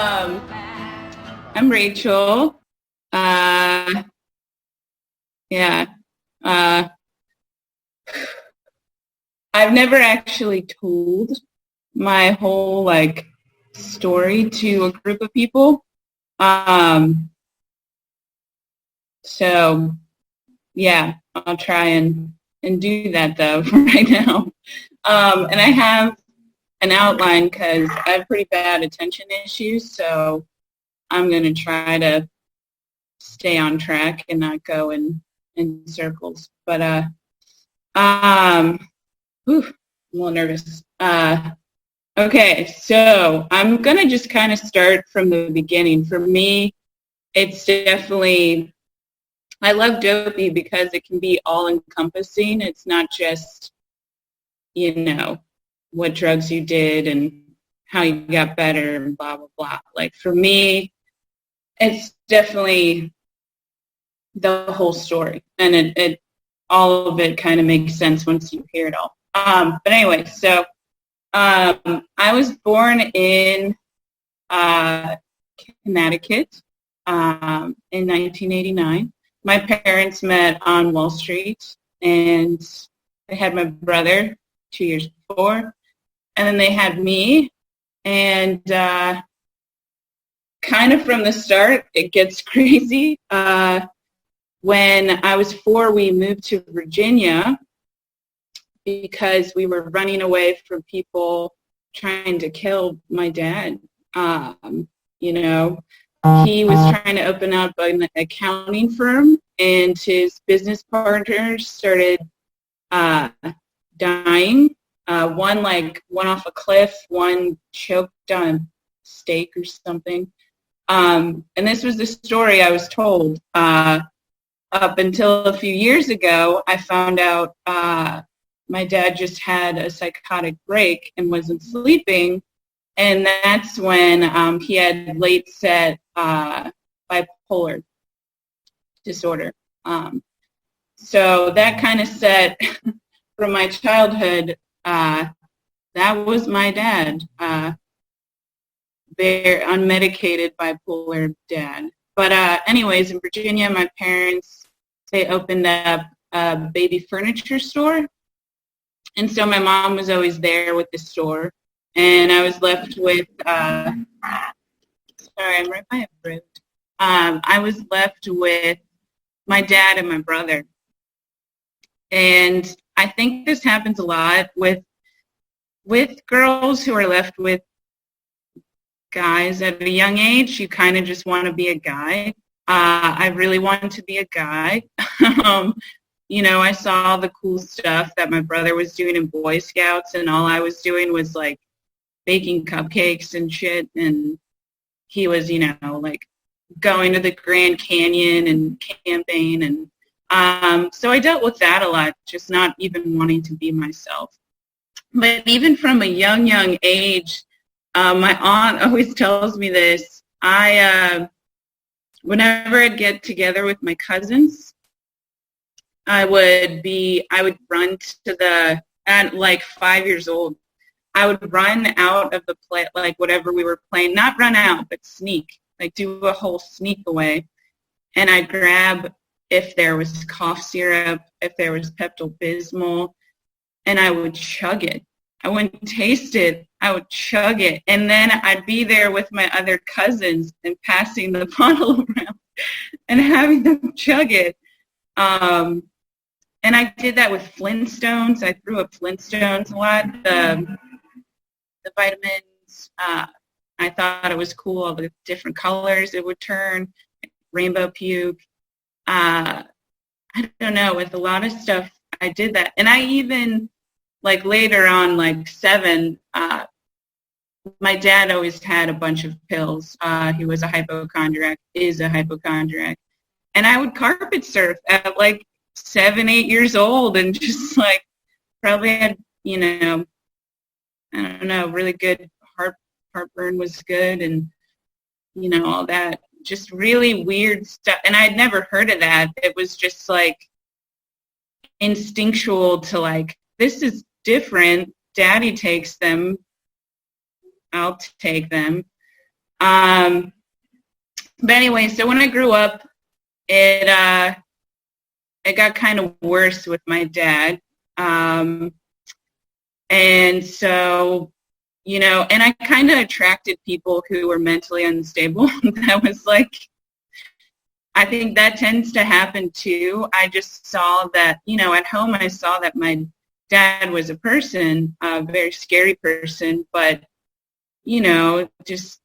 I'm Rachel. Uh, yeah. Uh, I've never actually told my whole story to a group of people. Um, so yeah, I'll try and do that though right now. And I have an outline because I have pretty bad attention issues, so I'm gonna try to stay on track and not go in circles. But whew, I'm a little nervous. Okay, so I'm gonna just kind of start from the beginning. For me, it's definitely I love dopey because it can be all encompassing. It's not just, you know, what drugs you did and how you got better and blah blah blah. Like for me, it's definitely the whole story, and it all of it kind of makes sense once you hear it all. But anyway, so I was born in uh, Connecticut in 1989. My parents met on Wall Street, and they had my brother 2 years before, and then they had me, and kind of from the start, it gets crazy. When I was 4, we moved to Virginia because we were running away from people trying to kill my dad. You know, he was trying to open up an accounting firm, and his business partners started dying. One went off a cliff, one choked on a steak or something. And this was the story I was told. Up until a few years ago, I found out my dad just had a psychotic break and wasn't sleeping, and that's when he had late set bipolar disorder. So that kind of set from my childhood. That was my dad, their unmedicated bipolar dad. But anyways, in Virginia, my parents, they opened up a baby furniture store. And so my mom was always there with the store. And I was left with, sorry, I'm right by a road. I was left with my dad and my brother. And I think this happens a lot with girls who are left with guys at a young age. You kind of just want to be a guy. I really wanted to be a guy. You know, I saw the cool stuff that my brother was doing in Boy Scouts, and all I was doing was like baking cupcakes and shit. And he was, you know, like going to the Grand Canyon and camping. And so I dealt with that a lot, just not even wanting to be myself. But even from a young age, my aunt always tells me this. Whenever I'd get together with my cousins, I would run at like 5 years old, I would run out of the play, like whatever we were playing, not run out, but sneak, like do a whole sneak away. And I'd grab, if there was cough syrup, if there was Pepto-Bismol, and I would chug it. I wouldn't taste it. I would chug it. And then I'd be there with my other cousins and passing the bottle around and having them chug it. And I did that with Flintstones. I threw up Flintstones a lot. The vitamins. I thought it was cool, all the different colors it would turn, rainbow puke. I don't know, with a lot of stuff, I did that. And I even, like later on, like 7, my dad always had a bunch of pills. He was a hypochondriac, is a hypochondriac. And I would carpet surf at like 7, 8 years old and just like probably had, you know, I don't know, really good heartburn was good, and, you know, all that. Just really weird stuff. And I'd never heard of that. It was just like instinctual to like, this is different. Daddy takes them. I'll take them. But anyway, so when I grew up, it got kind of worse with my dad. And so, and I kind of attracted people who were mentally unstable. That was like, I think that tends to happen too. I just saw that, at home I saw that my dad was a person, a very scary person, but, just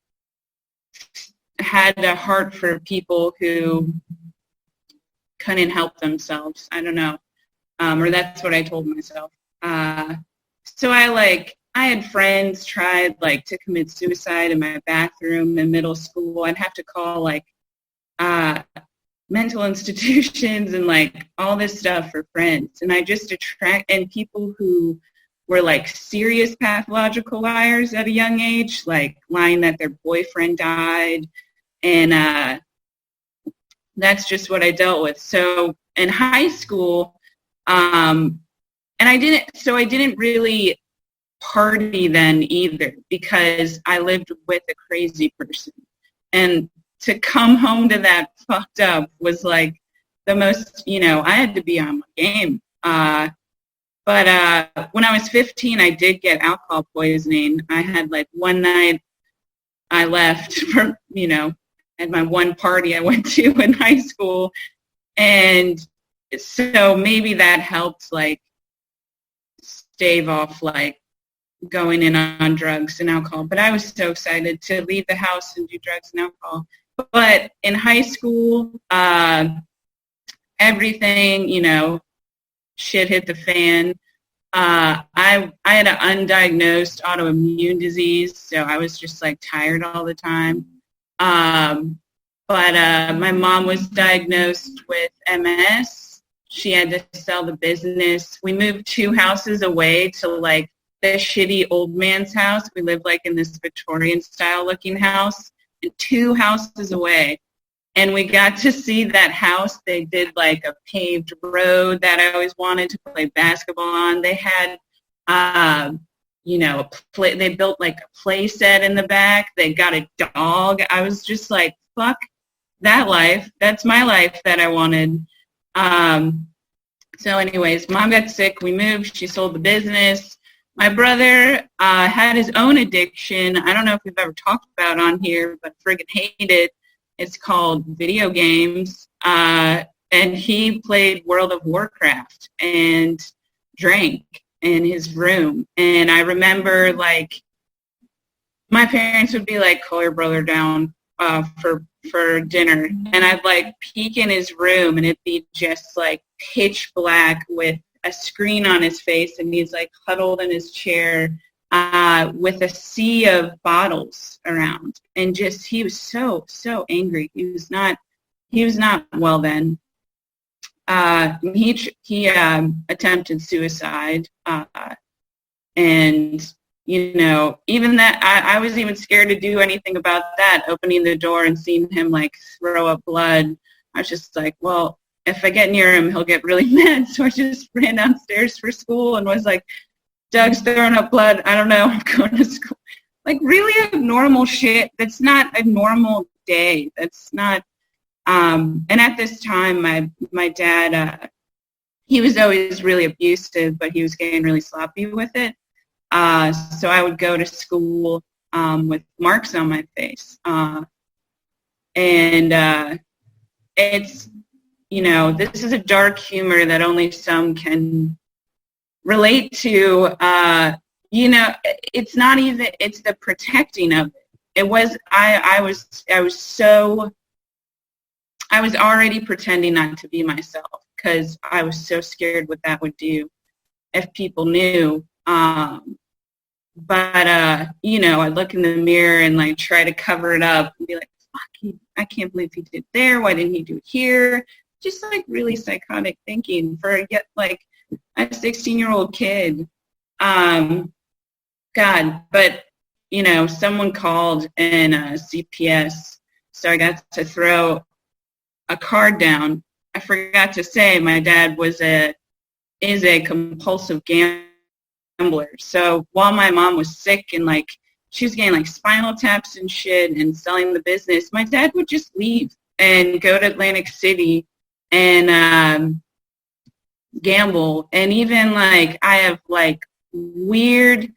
had a heart for people who couldn't help themselves. I don't know. Or that's what I told myself. So I had friends tried to commit suicide in my bathroom in middle school. I'd have to call mental institutions and all this stuff for friends. And I just and people who were serious pathological liars at a young age, lying that their boyfriend died. And that's just what I dealt with. So in high school, and I didn't really party then either, because I lived with a crazy person. And to come home to that fucked up was the most, I had to be on my game. But when I was 15, I did get alcohol poisoning. I had one night I left for, at my one party I went to in high school. And so maybe that helped stave off going in on drugs and alcohol. But I was so excited to leave the house and do drugs and alcohol. But in high school, everything, shit hit the fan. I had an undiagnosed autoimmune disease, so I was just tired all the time. But my mom was diagnosed with MS. She had to sell the business. We moved 2 houses away to the shitty old man's house. We lived in this Victorian style looking house, and 2 houses away. And we got to see that house. They did a paved road that I always wanted to play basketball on. They had, they built a play set in the back. They got a dog. I was just fuck that life. That's my life that I wanted. So anyways, Mom got sick. We moved. She sold the business. My brother had his own addiction. I don't know if we've ever talked about on here, but friggin' hate it. It's called video games. And he played World of Warcraft and drank in his room. And I remember my parents would be call your brother down for dinner. And I'd peek in his room and it'd be just pitch black with a screen on his face, and he's huddled in his chair with a sea of bottles around, and just he was so angry. He was not well then. He attempted suicide, and even that I was even scared to do anything about that. Opening the door and seeing him throw up blood, I was just well, if I get near him, he'll get really mad. So I just ran downstairs for school and was Doug's throwing up blood. I don't know. I'm going to school. Really abnormal shit. That's not a normal day. That's not. And at this time, my dad, he was always really abusive, but he was getting really sloppy with it. So I would go to school with marks on my face. And it's, this is a dark humor that only some can relate to. It's not even, it's the protecting of it. It was, I was already pretending not to be myself because I was so scared what that would do if people knew. But I'd look in the mirror and try to cover it up and be fuck, I can't believe he did there. Why didn't he do it here? Just really psychotic thinking for a 16-year-old kid. God, but someone called in CPS, so I got to throw a card down. I forgot to say my dad is a compulsive gambler. So while my mom was sick and she was getting like spinal taps and shit and selling the business, my dad would just leave and go to Atlantic City and gamble. And even like I have like weird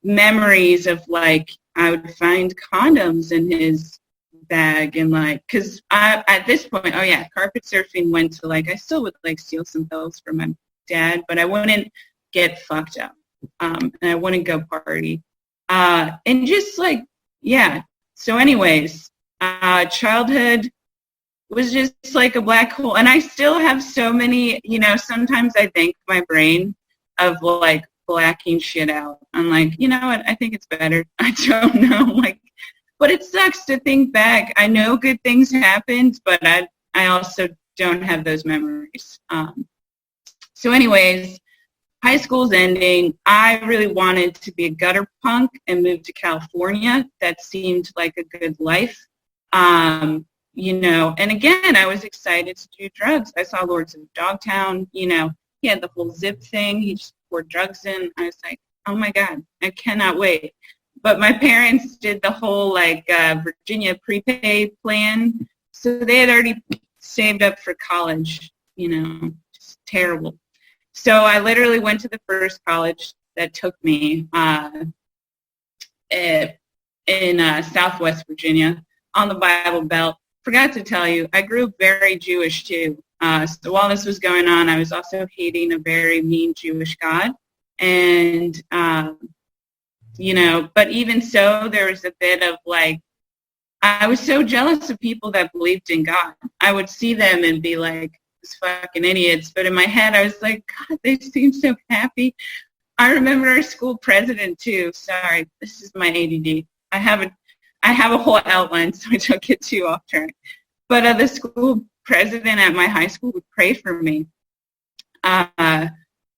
memories of like I would find condoms in his bag and like because I at this point, oh yeah, carpet surfing went to like I still would like steal some pills from my dad, but I wouldn't get fucked up, and I wouldn't go party, and just like yeah. So anyways, childhood was just like a black hole, and I still have so many. You know, sometimes I thank my brain of like blacking shit out. I'm like, you know what? I think it's better. I don't know, like. But it sucks to think back. I know good things happened, but I also don't have those memories. So anyways, high school's ending. I really wanted to be a gutter punk and move to California. That seemed like a good life. You know, and again, I was excited to do drugs. I saw Lords of Dogtown. You know, he had the whole zip thing. He just poured drugs in. I was like, oh my God, I cannot wait. But my parents did the whole like Virginia prepay plan. So they had already saved up for college, you know, just terrible. So I literally went to the first college that took me in Southwest Virginia on the Bible Belt. Forgot to tell you, I grew up very Jewish too. So while this was going on, I was also hating a very mean Jewish God. And you know, but even so, there was a bit of like, I was so jealous of people that believed in God. I would see them and be like, these fucking idiots. But in my head, I was like, God, they seem so happy. I remember our school president too. Sorry, this is my ADD. I have a whole outline, so I don't get too off track. But the school president at my high school would pray for me.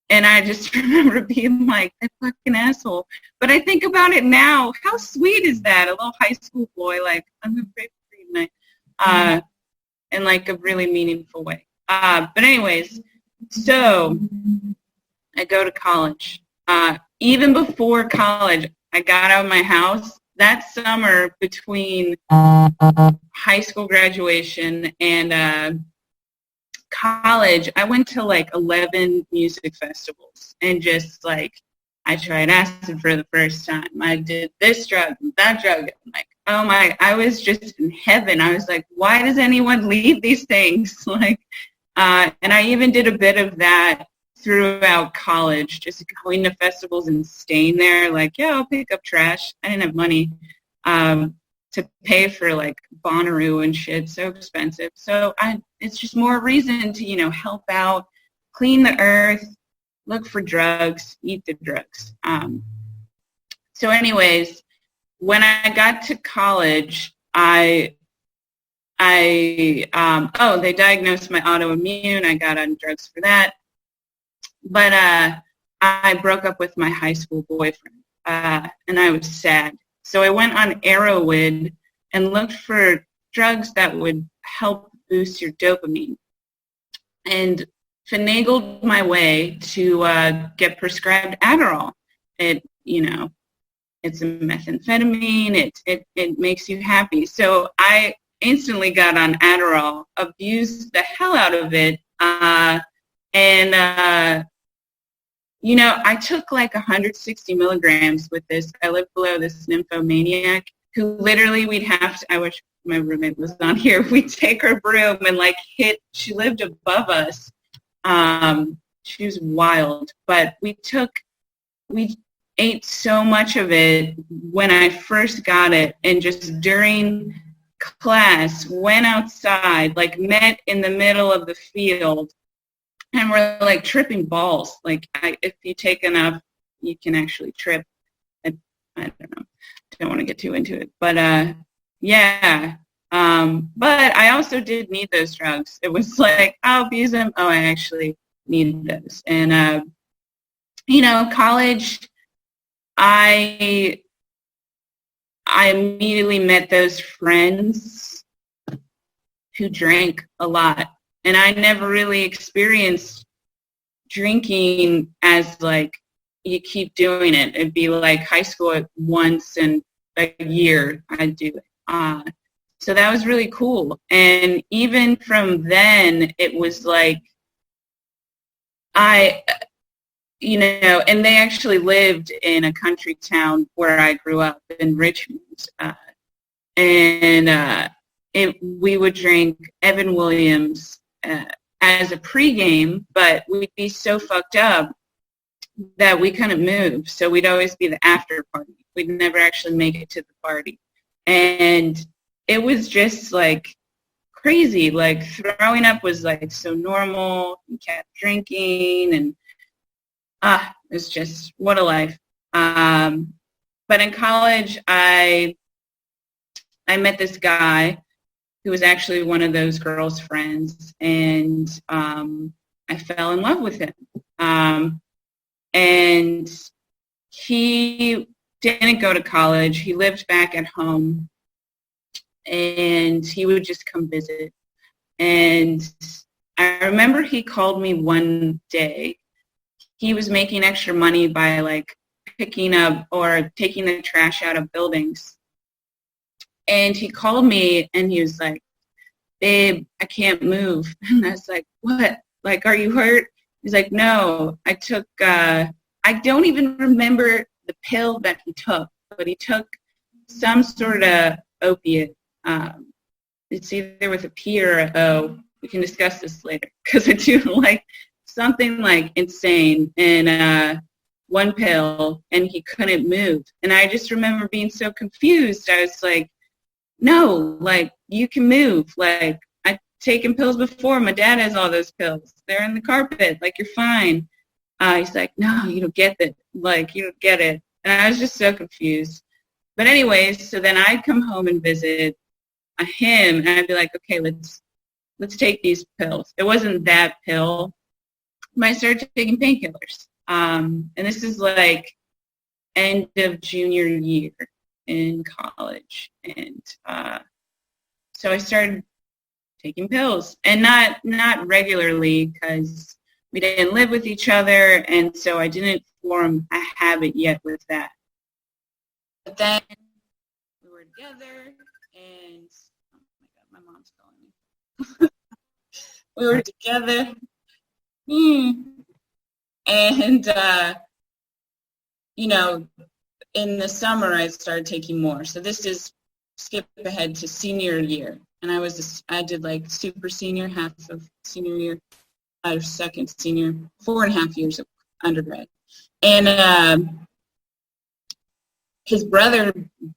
And I just remember being like, that fucking asshole. But I think about it now, how sweet is that? A little high school boy, like, I'm going to pray for you tonight, in like a really meaningful way. But anyways, so I go to college. Even before college, I got out of my house. That summer between high school graduation and college, I went to like 11 music festivals and just like I tried acid for the first time. I did this drug, that drug. I'm like, oh my, I was just in heaven. I was like, why does anyone leave these things? Like, and I even did a bit of that throughout college, just going to festivals and staying there. Like, yeah, I'll pick up trash. I didn't have money to pay for like Bonnaroo and shit, so expensive. So it's just more reason to, you know, help out, clean the earth, look for drugs, eat the drugs. So anyways, when I got to college, they diagnosed my autoimmune. I got on drugs for that. But I broke up with my high school boyfriend, and I was sad. So I went on Arrowwood and looked for drugs that would help boost your dopamine, and finagled my way to get prescribed Adderall. It, you know, it's a methamphetamine. It makes you happy. So I instantly got on Adderall, abused the hell out of it, and you know, I took like 160 milligrams with this. I lived below this nymphomaniac who literally I wish my roommate was on here. We'd take her broom and like she lived above us. She was wild, but we ate so much of it when I first got it, and just during class, went outside, like met in the middle of the field, and we're like tripping balls. Like if you take enough, you can actually trip. I don't know. Don't want to get too into it, but yeah. But I also did need those drugs. It was like, I'll abuse them. Oh, I actually needed those. And you know, college, I immediately met those friends who drank a lot. And I never really experienced drinking as like, you keep doing it. It'd be like high school at once in a year I'd do it. So that was really cool. And even from then, it was like and they actually lived in a country town where I grew up in Richmond. We would drink Evan Williams as a pregame, but we'd be so fucked up that we couldn't move. So we'd always be the after party. We'd never actually make it to the party. And it was just like crazy. Like throwing up was like so normal. We kept drinking and it was just, what a life. But in college, I met this guy who was actually one of those girls' friends, and I fell in love with him. And he didn't go to college. He lived back at home, and he would just come visit. And I remember he called me one day. He was making extra money by like picking up or taking the trash out of buildings. And he called me and he was like, "Babe, I can't move." And I was like, "What? Like, are you hurt?" He's like, "No, I took, I don't even remember the pill that he took, but he took some sort of opiate. It's either with a P or a O. We can discuss this later because I do like something like insane and one pill, and he couldn't move. And I just remember being so confused. I was like, "No, like, you can move. Like, I've taken pills before. My dad has all those pills. They're in the carpet. Like, you're fine." He's like, "No, you don't get it. Like, you don't get it." And I was just so confused. But anyways, so then I'd come home and visit him, and I'd be like, "Okay, let's take these pills." It wasn't that pill. But I started taking painkillers. And this is like end of junior year in college. And so I started taking pills, and not regularly because we didn't live with each other, and so I didn't form a habit yet with that. But then we were together, and oh my God, my mom's calling me. We were together, and in the summer I started taking more. So this is skip ahead to senior year, and I did like super senior, half of senior year, second senior, 4.5 years of undergrad. And his brother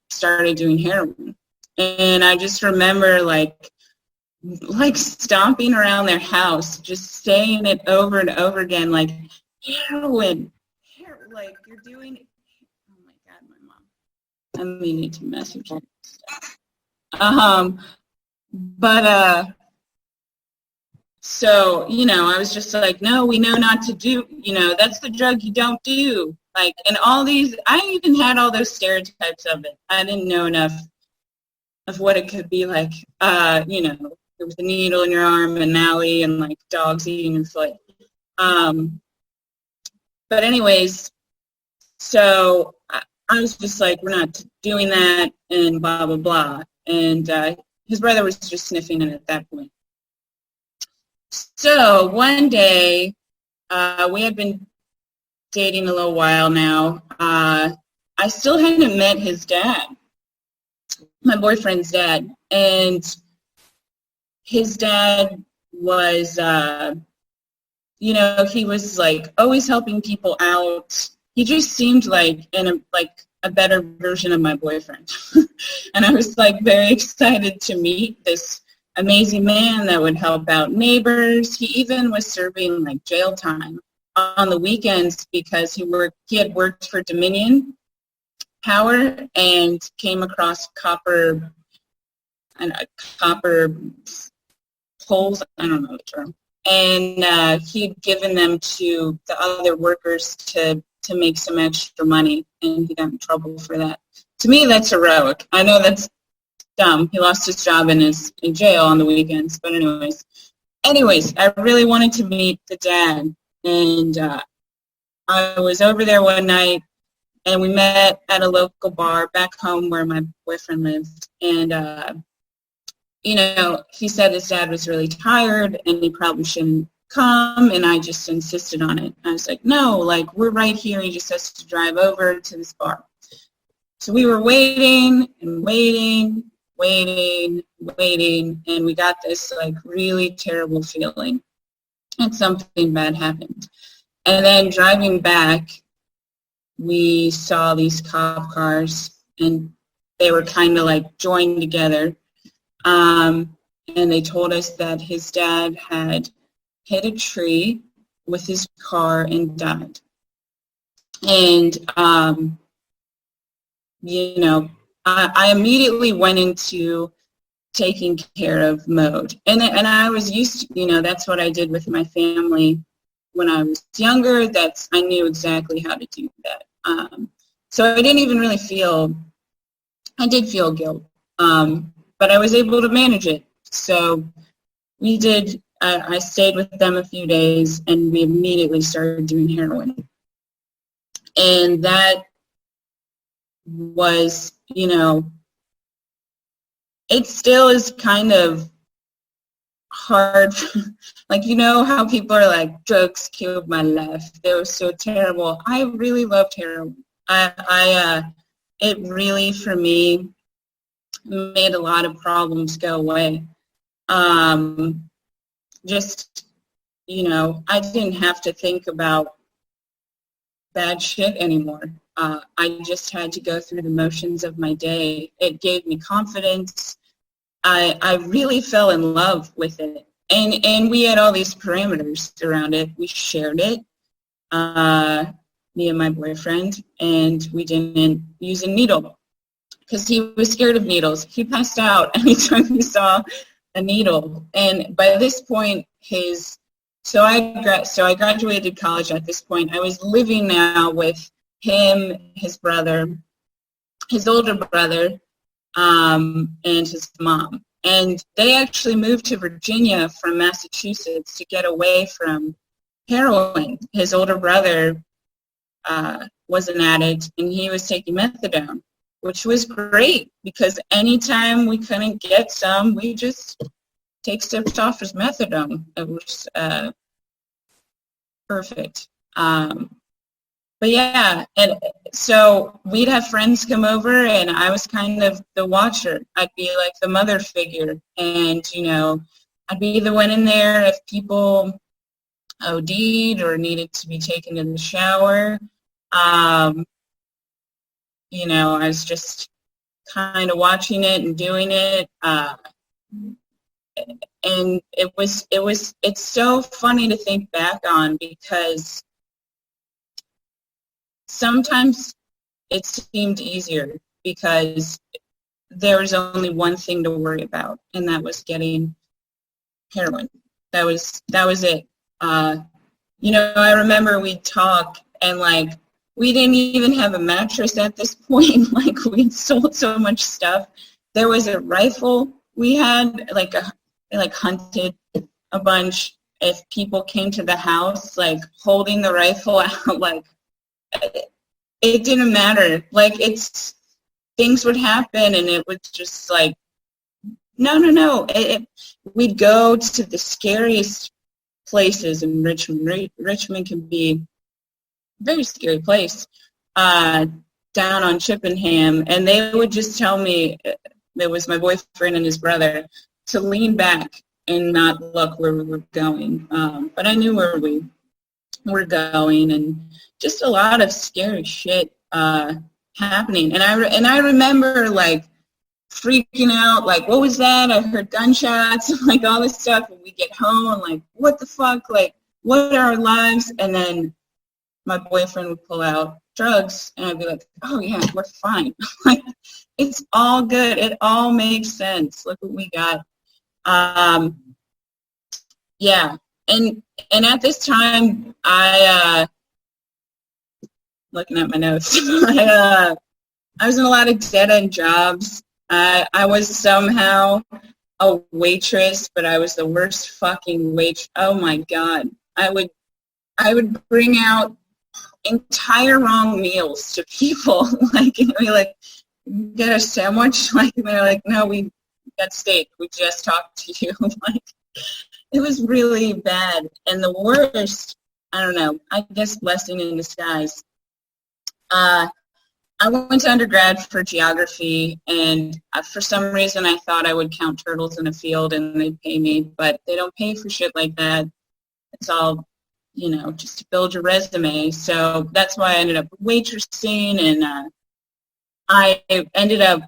started doing heroin. And I just remember like stomping around their house, just saying it over and over again, like, heroin, like, you're doing it. Oh my God, my mom. I may need to message her. So, I was just like, "No, we know not to do, that's the drug you don't do." Like, and all these, I even had all those stereotypes of it. I didn't know enough of what it could be like. There was a needle in your arm and Maui and like dogs eating your foot. But anyways, so I was just like, "We're not doing that," and blah, blah, blah. And his brother was just sniffing it at that point. So one day, we had been dating a little while now. I still hadn't met his dad, my boyfriend's dad. And his dad was, he was like always helping people out. He just seemed like a better version of my boyfriend. And I was like very excited to meet this amazing man that would help out neighbors. He even was serving like jail time on the weekends because he had worked for Dominion Power and came across copper poles, I don't know the term, and he had given them to the other workers to make some extra money, and he got in trouble for that. To me, that's heroic. I know that's dumb. He lost his job in jail on the weekends, but anyways, I really wanted to meet the dad, and I was over there one night, and we met at a local bar back home where my boyfriend lives. And, he said his dad was really tired and he probably shouldn't come, and I just insisted on it. I was like, no, like, we're right here. He just has to drive over to this bar. So we were waiting and waiting, and we got this, like, really terrible feeling that something bad happened. And then driving back, we saw these cop cars, and they were kind of like joined together. And they told us that his dad had hit a tree with his car and died. And, I immediately went into taking care of mode. And I was used to, that's what I did with my family when I was younger. I knew exactly how to do that. So I didn't even really I did feel guilt, but I was able to manage it. So I stayed with them a few days, and we immediately started doing heroin. And that was, it still is kind of hard. Like, how people are like, drugs killed my life. They were so terrible. I really loved heroin. It really, for me, made a lot of problems go away. Just, I didn't have to think about bad shit anymore. I just had to go through the motions of my day. It gave me confidence. I really fell in love with it. And we had all these parameters around it. We shared it, me and my boyfriend, and we didn't use a needle because he was scared of needles. He passed out anytime he saw a needle. And by this point, so I graduated college at this point. I was living now with him, his brother, his older brother, and his mom. And they actually moved to Virginia from Massachusetts to get away from heroin. His older brother was an addict, and he was taking methadone, which was great because anytime we couldn't get some, we just take steps off as methadone. It was perfect. But yeah, and so we'd have friends come over, and I was kind of the watcher. I'd be like the mother figure, and I'd be the one in there if people OD'd or needed to be taken in the shower. I was just kind of watching it and doing it, and it's so funny to think back on because sometimes it seemed easier because there was only one thing to worry about, and that was getting heroin. That was it. I remember we'd talk, and like we didn't even have a mattress at this point. Like we'd sold so much stuff. There was a rifle we had, hunted a bunch. If people came to the house, like holding the rifle out, like it didn't matter. Like things would happen, and it was just like, no. We'd go to the scariest places in Richmond. Richmond can be a very scary place, down on Chippenham, and they would just tell me, it was my boyfriend and his brother, to lean back and not look where we were going. But I knew where we were going, and just a lot of scary shit happening. And I remember like freaking out, like, what was that? I heard gunshots, like all this stuff. And we get home, and like, what the fuck? Like, what are our lives? And then my boyfriend would pull out drugs, and I'd be like, oh yeah, we're fine. Like, it's all good. It all makes sense. Look what we got. Yeah. And at this time, looking at my notes, I was in a lot of dead-end jobs. I was somehow a waitress, but I was the worst fucking waitress. Oh my God. I would bring out entire wrong meals to people. Like, we like, get a sandwich? Like, and they're like, no, we got steak. We just talked to you. Like, it was really bad. And the worst, I don't know, I guess blessing in disguise. I went to undergrad for geography, and for some reason I thought I would count turtles in a field and they'd pay me, but they don't pay for shit like that. It's all, just to build your resume. So that's why I ended up waitressing, and I ended up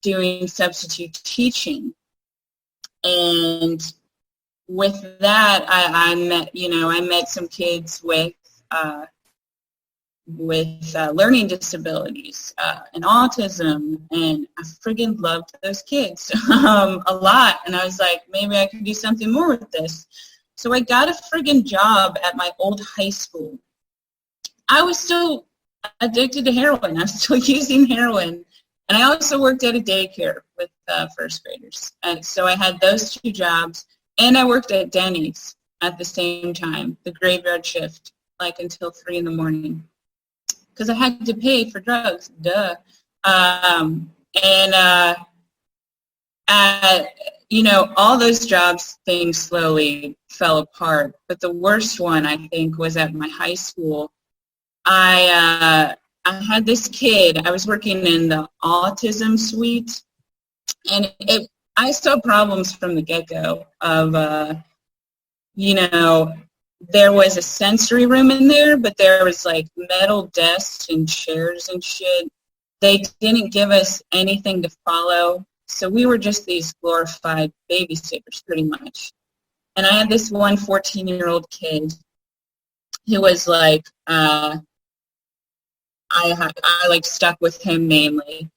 doing substitute teaching. And with that, I met some kids with learning disabilities and autism, and I friggin' loved those kids a lot. And I was like, maybe I could do something more with this. So I got a friggin' job at my old high school. I was still addicted to heroin. I was still using heroin. And I also worked at a daycare with first graders. And so I had those two jobs. And I worked at Denny's at the same time, the graveyard shift, like until 3 in the morning. Because I had to pay for drugs, duh. All those jobs, things slowly fell apart. But the worst one, I think, was at my high school. I had this kid. I was working in the autism suite, and I saw problems from the get-go of, there was a sensory room in there, but there was like metal desks and chairs and shit. They didn't give us anything to follow, so we were just these glorified babysitters pretty much. And I had this one 14-year-old kid who was like, I like stuck with him mainly.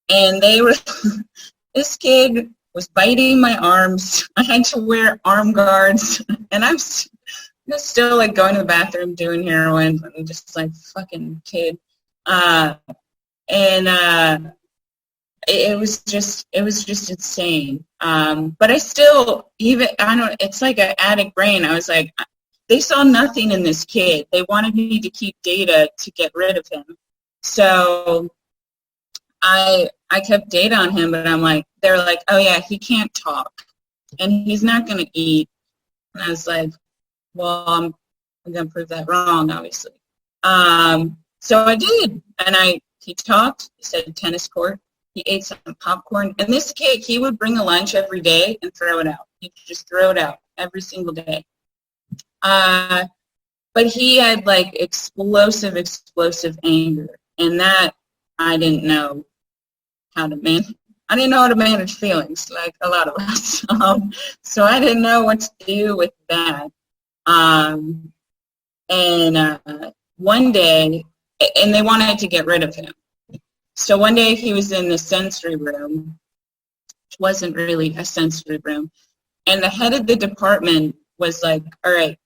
And this kid was biting my arms. I had to wear arm guards, and I'm still like going to the bathroom doing heroin. I'm just like fucking kid. It was just insane. But I still, it's like an addict brain. I was like, they saw nothing in this kid. They wanted me to keep data to get rid of him. So I kept data on him, but they're like, oh yeah, he can't talk and he's not going to eat. And I was like, well, I'm going to prove that wrong, obviously. So I did. And he talked, he said tennis court. He ate some popcorn. And this kid, he would bring a lunch every day and throw it out. He'd just throw it out every single day. But he had like explosive anger. And that I didn't know how to manage. I didn't know how to manage feelings like a lot of us. So I didn't know what to do with that. One day, and they wanted to get rid of him. So one day he was in the sensory room, which wasn't really a sensory room, and the head of the department was like, all right,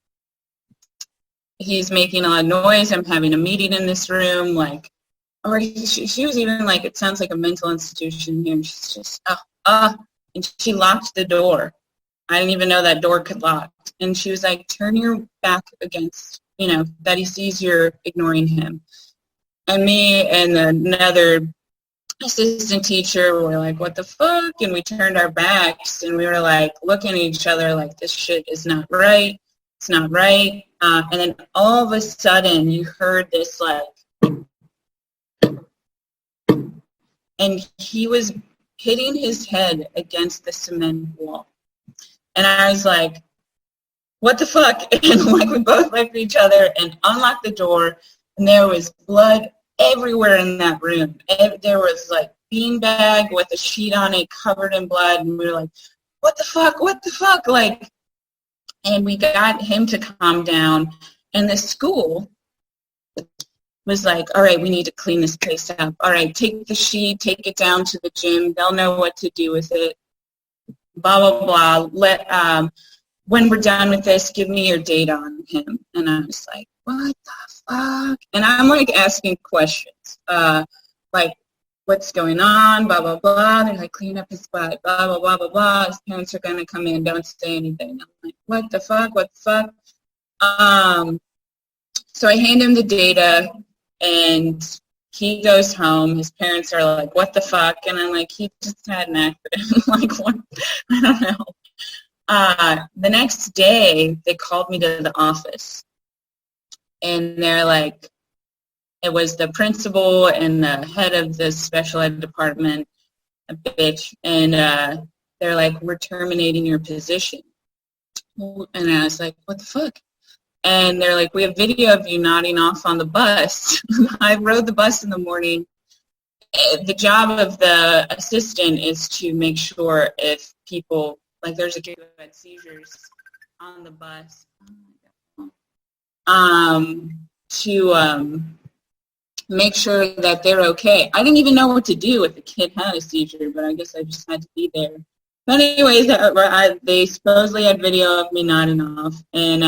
he's making a lot of noise, I'm having a meeting in this room, like, or she was even like, it sounds like a mental institution here, and she's just, and she locked the door. I didn't even know that door could lock. And she was like, turn your back against, that he sees you're ignoring him. And me and another assistant teacher were like, what the fuck? And we turned our backs and we were like looking at each other like, this shit is not right. It's not right. And then all of a sudden you heard this like, and he was hitting his head against the cement wall. And I was like, what the fuck? And like we both looked at each other and unlocked the door, and there was blood everywhere in that room. And there was like beanbag with a sheet on it covered in blood, and we were like, what the fuck? What the fuck? Like, and we got him to calm down, and the school was like, all right, we need to clean this place up. All right, take the sheet, take it down to the gym. They'll know what to do with it. Blah, blah, blah. When we're done with this, give me your data on him. And I was like, what the fuck? And I'm like asking questions, like, what's going on, blah, blah, blah. They're like, clean up his butt, blah, blah, blah, blah, blah. His parents are going to come in, don't say anything. I'm like, what the fuck, what the fuck? So I hand him the data, and he goes home. His parents are like, what the fuck? And I'm like, he just had an accident. Like, what? I don't know. The next day, they called me to the office. And they're like, it was the principal and the head of the special ed department, a bitch. And they're like, we're terminating your position. And I was like, what the fuck? And they're like, we have video of you nodding off on the bus. I rode the bus in the morning. The job of the assistant is to make sure if people, like there's a kid who had seizures on the bus, to make sure that they're okay. I didn't even know what to do if the kid had a seizure, but I guess I just had to be there. But anyways, they supposedly had video of me nodding off, and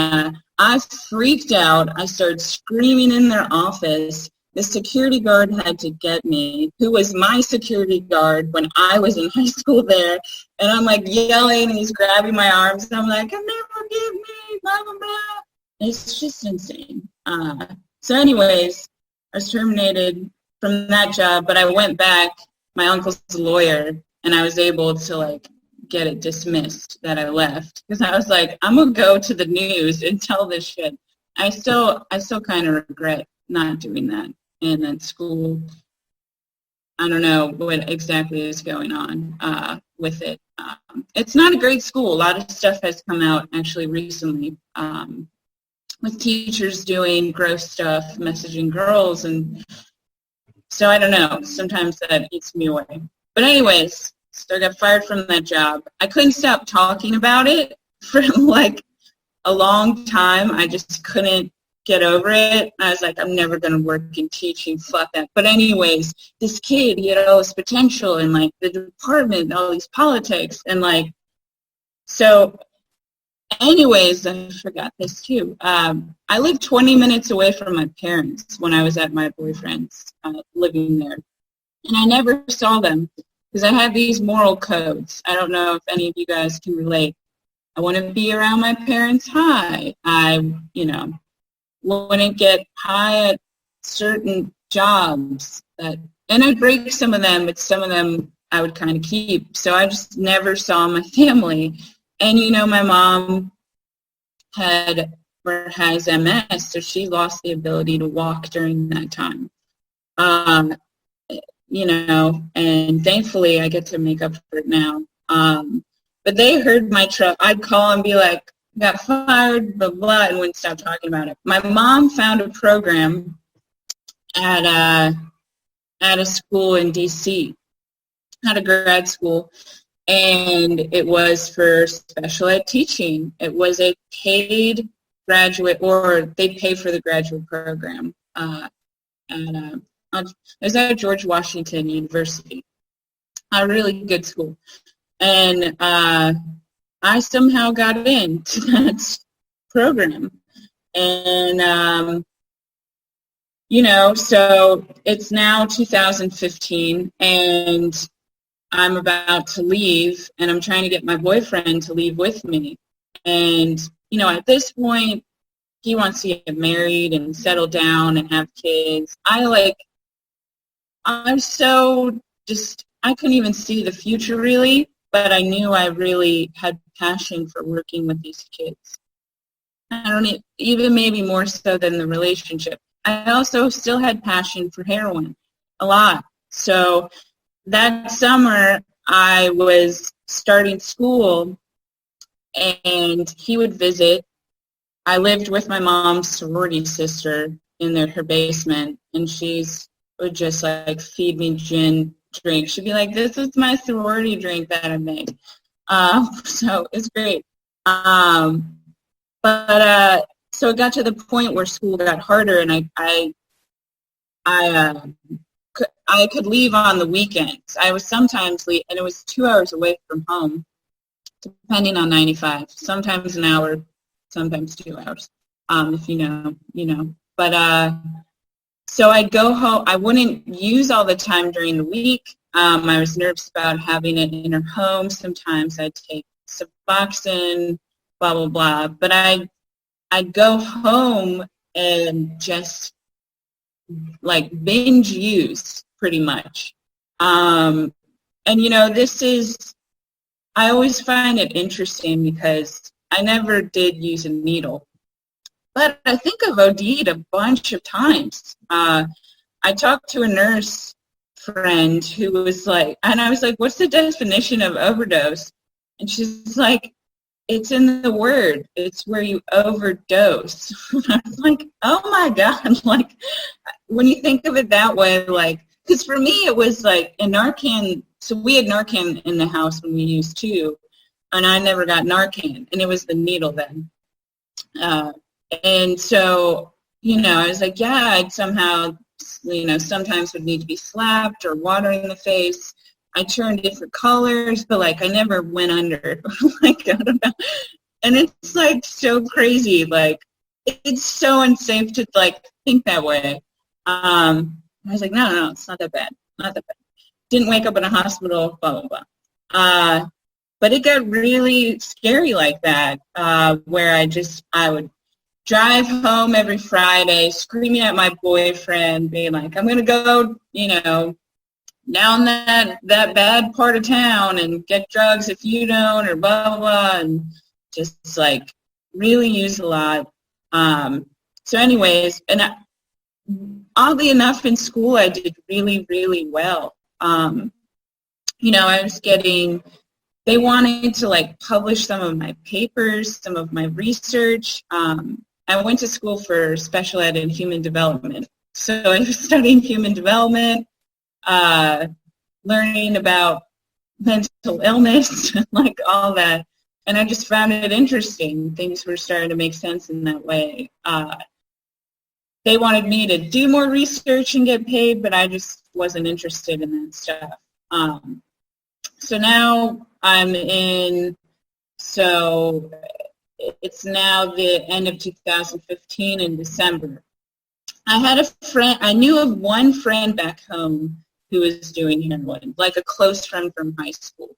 I freaked out. I started screaming in their office. The security guard had to get me, who was my security guard when I was in high school there. And I'm like yelling, and he's grabbing my arms, and I'm like, "Come never get me, blah, blah, blah." It's just insane. So anyways, I was terminated from that job, but I went back. My uncle's a lawyer, and I was able to like get it dismissed that I left, because I was like, I'm gonna go to the news and tell this shit. I still kind of regret not doing that. And at school, I don't know what exactly is going on with it. It's not a great school. A lot of stuff has come out actually recently with teachers doing gross stuff, messaging girls, and so I don't know. Sometimes that eats me away. But anyways, so I got fired from that job. I couldn't stop talking about it for like a long time. I just couldn't get over it. I was like, I'm never going to work in teaching. Fuck that. But anyways, this kid, he had all this potential in like the department, all these politics. And like, so anyways, I forgot this too. I lived 20 minutes away from my parents when I was at my boyfriend's living there. And I never saw them because I had these moral codes. I don't know if any of you guys can relate. I want to be around my parents high. I, wouldn't get high at certain jobs. And I'd break some of them, but some of them I would kind of keep. So I just never saw my family. And, my mom has MS, so she lost the ability to walk during that time. And thankfully I get to make up for it now. But they heard my truck. I'd call and be like, got fired, blah, blah, and wouldn't stop talking about it. My mom found a program at a school in D.C., at a grad school, and it was for special ed teaching. It was a paid graduate, or they pay for the graduate program. It was at George Washington University, a really good school. And I somehow got into that program. And, so it's now 2015, and I'm about to leave, and I'm trying to get my boyfriend to leave with me. And, at this point, he wants to get married and settle down and have kids. I couldn't even see the future really, but I knew I really had passion for working with these kids. I don't even maybe more so than the relationship. I also still had passion for heroin, a lot. So that summer I was starting school, and he would visit. I lived with my mom's sorority sister in her basement, and would just like feed me gin drink. She'd be like, "This is my sorority drink that I made." So it's great. So it got to the point where school got harder, and I could leave on the weekends. I was sometimes leave, and it was 2 hours away from home, depending on 95. Sometimes an hour, sometimes 2 hours. If you know. But so I'd go home. I wouldn't use all the time during the week. I was nervous about having it in her home. Sometimes I'd take Suboxone, blah, blah, blah. But I'd go home and just like binge use pretty much. And I always find it interesting because I never did use a needle, but I think I've OD'd a bunch of times. I talked to a nurse friend who was like, and I was like, what's the definition of overdose? And she's like, it's in the word. It's where you overdose. I was like, oh my God. Like, when you think of it that way, like, because for me it was like a Narcan. So we had Narcan in the house when we used too, and I never got Narcan, and it was the needle then. And so, I was like, yeah, I'd somehow, sometimes would need to be slapped or water in the face. I turned different colors, but like I never went under. Like, I don't know. And it's like so crazy. Like, it's so unsafe to like think that way. I was like, no, it's not that bad. Not that bad. Didn't wake up in a hospital, blah, blah, blah. But it got really scary like that, where I would drive home every Friday screaming at my boyfriend, being like, I'm going to go, down that bad part of town and get drugs if you don't, or blah, blah, blah, and just like really use a lot. So anyways, and oddly enough, in school I did really, really well. I was they wanted to like publish some of my papers, some of my research. I went to school for special ed in human development. So I was studying human development, learning about mental illness, like all that. And I just found it interesting. Things were starting to make sense in that way. They wanted me to do more research and get paid, but I just wasn't interested in that stuff. So now it's now the end of 2015 in December. I had a friend, I knew of one friend back home who was doing heroin, like a close friend from high school.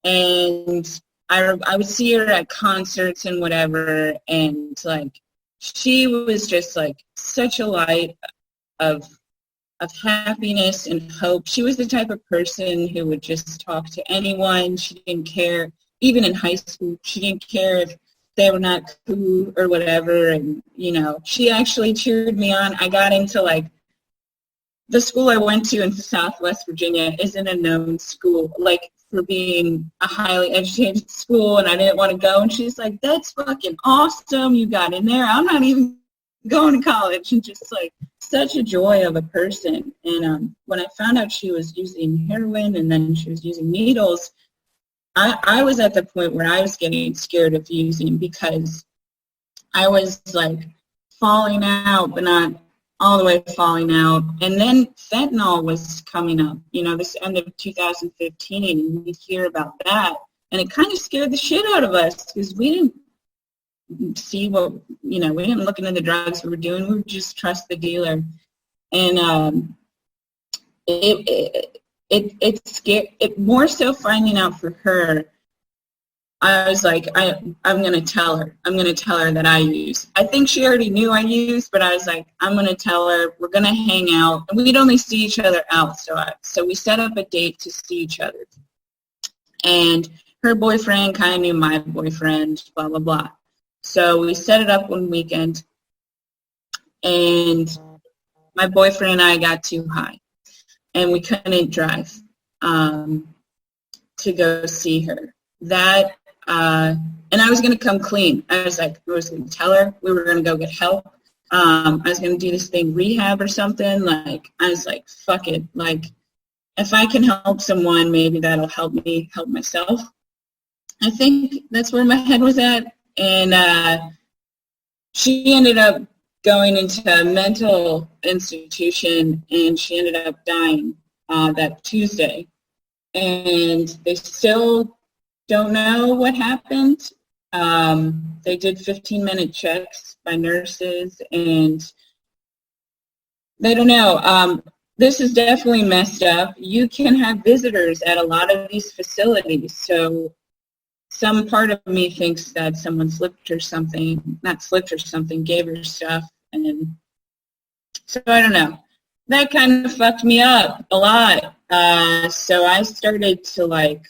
And I would see her at concerts and whatever, and like, she was just like such a light of happiness and hope. She was the type of person who would just talk to anyone. She didn't care, even in high school, she didn't care if they were not cool or whatever. And, she actually cheered me on. I got into like, the school I went to in Southwest Virginia isn't a known school, like for being a highly educated school, and I didn't want to go. And she's like, that's fucking awesome. You got in there. I'm not even going to college. And just like such a joy of a person. And when I found out she was using heroin and then she was using needles, I was at the point where I was getting scared of using, because I was like falling out, but not all the way falling out. And then fentanyl was coming up, this end of 2015, and we'd hear about that. And it kind of scared the shit out of us, because we didn't see what, we didn't look into the drugs we were doing. We would just trust the dealer. And it scared, more so finding out for her. I was like, I'm going to tell her. I'm going to tell her that I use. I think she already knew I used, but I was like, I'm going to tell her. We're going to hang out. And we'd only see each other out. So we set up a date to see each other. And her boyfriend kind of knew my boyfriend, blah, blah, blah. So we set it up one weekend. And my boyfriend and I got too high. And we couldn't drive to go see her. And I was going to come clean. I was going to tell her we were going to go get help. I was going to do this thing, rehab or something. Like, I was like, fuck it. Like, if I can help someone, maybe that'll help me help myself. I think that's where my head was at. And she ended up going into a mental institution, and she ended up dying that Tuesday. And they still don't know what happened. They did 15-minute checks by nurses, and they don't know. This is definitely messed up. You can have visitors at a lot of these facilities. So some part of me thinks that someone slipped her something, not slipped her something, gave her stuff. And so I don't know. That kind of fucked me up a lot. So I started to like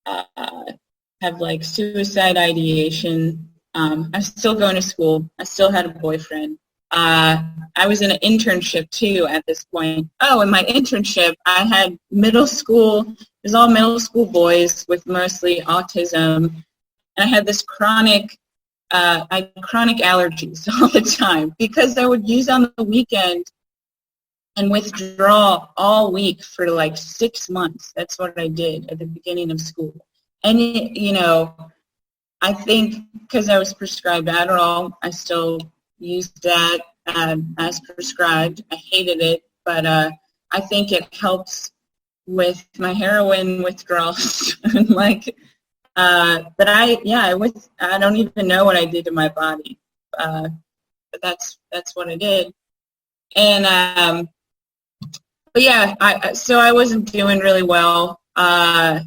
have like suicide ideation. I was still going to school. I still had a boyfriend. I was in an internship too at this point. Oh, in my internship, I had middle school. It was all middle school boys with mostly autism, and I had this chronic allergies all the time because I would use on the weekend and withdraw all week for like 6 months. That's what I did at the beginning of school. And, you know, I think because I was prescribed Adderall, I still used that as prescribed. I hated it, but I think it helps with my heroin withdrawals. Like, but I don't even know what I did to my body. But that's what I did. And but yeah, so I wasn't doing really well at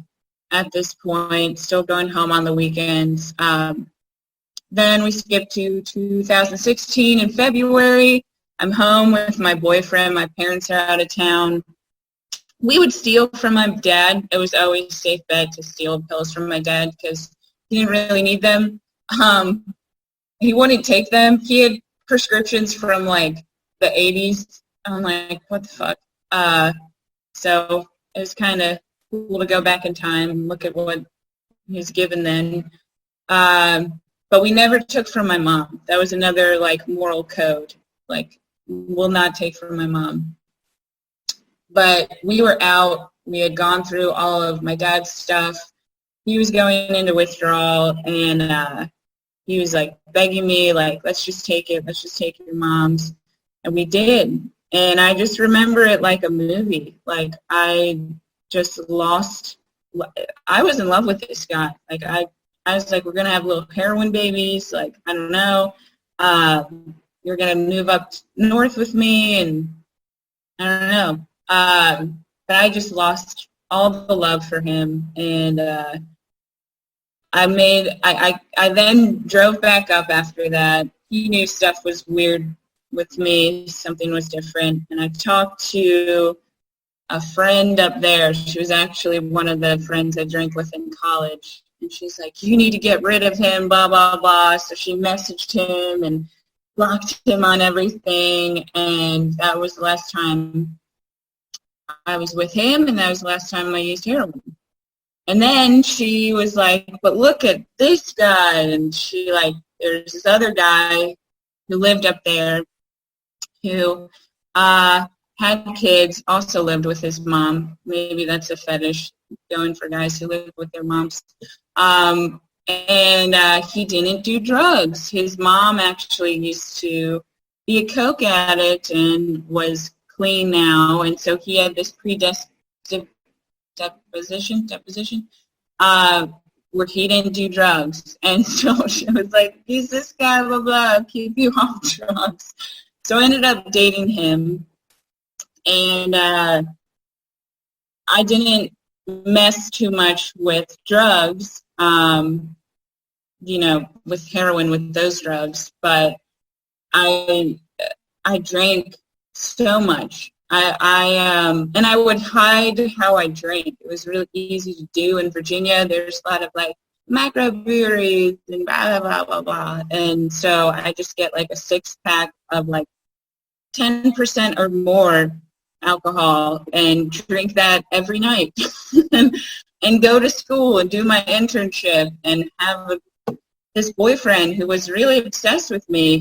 this point, still going home on the weekends. Then we skipped to 2016 in February. I'm home with my boyfriend. My parents are out of town. We would steal from my dad. It was always a safe bet to steal pills from my dad because he didn't really need them. He wouldn't take them. He had prescriptions from like the 80s. I'm like, what the fuck? So it was kind of cool to go back in time and look at what he was given then. But we never took from my mom. That was another like moral code. Like, will not take from my mom. But we were out. We had gone through all of my dad's stuff. He was going into withdrawal, and he was like begging me, like, let's just take it. Let's just take your mom's. And we did. And I just remember it like a movie. Like, I just lost. I was in love with this guy. Like, I was like, we're going to have little heroin babies. Like, I don't know. You're going to move up north with me. And I don't know. But I just lost all the love for him. And I then drove back up after that. He knew stuff was weird with me. Something was different. And I talked to a friend up there. She was actually one of the friends I drank with in college. And she's like, you need to get rid of him, blah, blah, blah. So she messaged him and blocked him on everything. And that was the last time I was with him, and that was the last time I used heroin. And then she was like, but look at this guy. And she like, there's this other guy who lived up there who had kids, also lived with his mom. Maybe that's a fetish, going for guys who live with their moms. And he didn't do drugs. His mom actually used to be a coke addict and was clean now. And so he had this deposition, where he didn't do drugs. And so she was like, he's this guy, blah, blah, keep you off drugs. So I ended up dating him. And I didn't mess too much with drugs, with heroin, with those drugs. But I drank so much. And I would hide how I drank. It was really easy to do in Virginia. There's a lot of like microbreweries and blah, blah, blah, blah. And so I just get like a 6-pack of like 10% or more alcohol and drink that every night and go to school and do my internship and have this boyfriend who was really obsessed with me.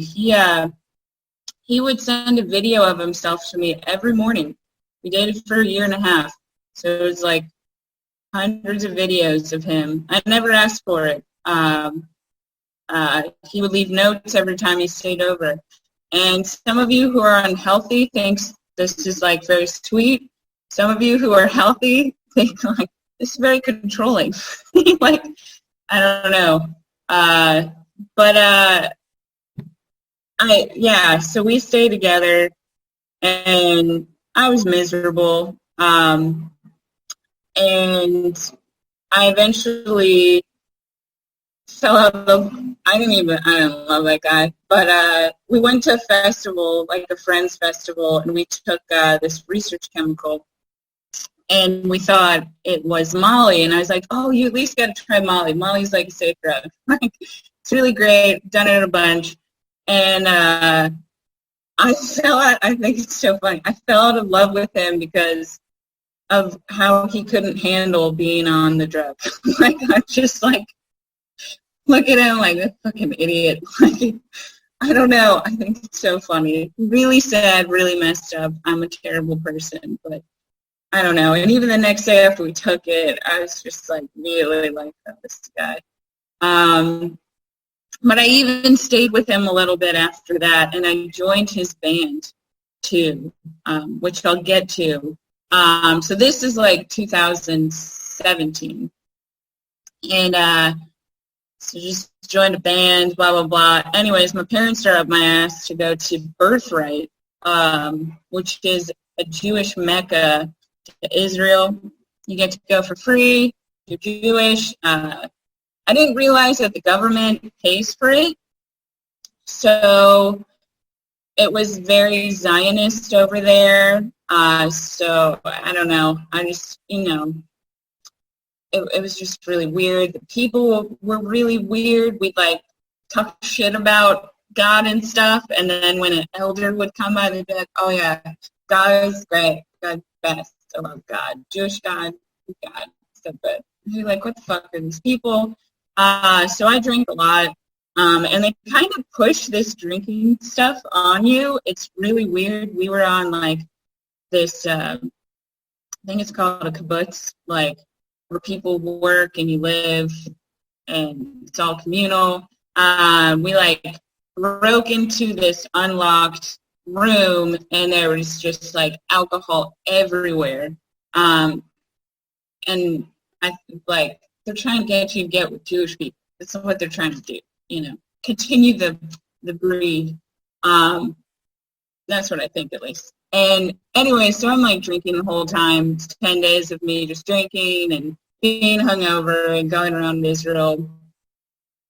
He would send a video of himself to me every morning. We dated for a year and a half. So it was like hundreds of videos of him. I never asked for it. He would leave notes every time he stayed over. And some of you who are unhealthy think this is like very sweet. Some of you who are healthy think like this is very controlling. Like, I don't know. So we stayed together, and I was miserable. And I eventually fell out of, I don't love that guy. But we went to a festival, like a friend's festival, and we took this research chemical, and we thought it was Molly. And I was like, oh, you at least got to try Molly. Molly's like a safe drug. It's really great. Done it a bunch. And I fell out, I think it's so funny. I fell out of love with him because of how he couldn't handle being on the drug. Like, I'm just like, look at him like a fucking idiot. Like, I don't know. I think it's so funny. Really sad, really messed up. I'm a terrible person, but I don't know. And even the next day after we took it, I was just like, really like, oh, this guy. But I even stayed with him a little bit after that, and I joined his band too, which I'll get to. So this is like 2017. And so just joined a band, blah, blah, blah. Anyways, my parents are up my ass to go to Birthright, which is a Jewish Mecca to Israel. You get to go for free. You're Jewish. I didn't realize that the government pays for it. So it was very Zionist over there. So I don't know. I just, it was just really weird. The people were really weird. We'd like talk shit about God and stuff. And then when an elder would come by, they'd be like, oh yeah, God is great. God's best. I love God. Jewish God, so good. And you're like, what the fuck are these people? So I drank a lot, and they kind of push this drinking stuff on you. It's really weird. We were on like this, I think it's called a kibbutz, like where people work and you live, and it's all communal. We like broke into this unlocked room, and there was just like alcohol everywhere. And I like, they're trying to get you to get with Jewish people. That's what they're trying to do, continue the breed. That's what I think, at least. And anyway, so I'm like drinking the whole time. It's 10 days of me just drinking and being hungover and going around Israel,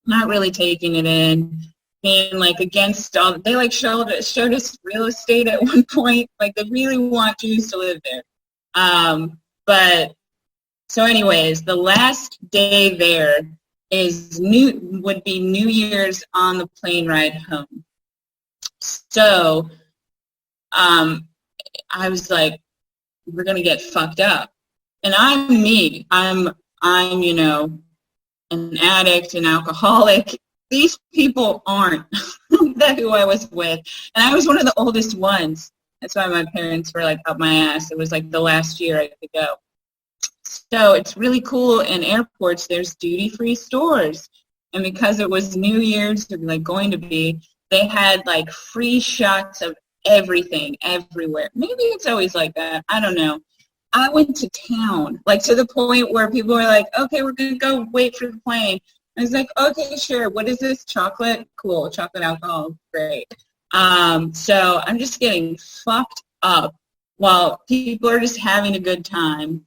not really taking it in, being like against all. They like showed us real estate at one point. Like they really want Jews to live there. But so anyways, the last day there would be New Year's on the plane ride home. So I was like, we're going to get fucked up. And I'm me. I'm an addict, an alcoholic. These people aren't. That's who I was with. And I was one of the oldest ones. That's why my parents were like up my ass. It was like the last year I could go. So it's really cool. In airports, there's duty-free stores. And because it was New Year's, like going to be, they had like free shots of everything everywhere. Maybe it's always like that. I don't know. I went to town, like to the point where people were like, okay, we're going to go wait for the plane. I was like, okay, sure. What is this? Chocolate? Cool. Chocolate alcohol. Great. So I'm just getting fucked up while people are just having a good time.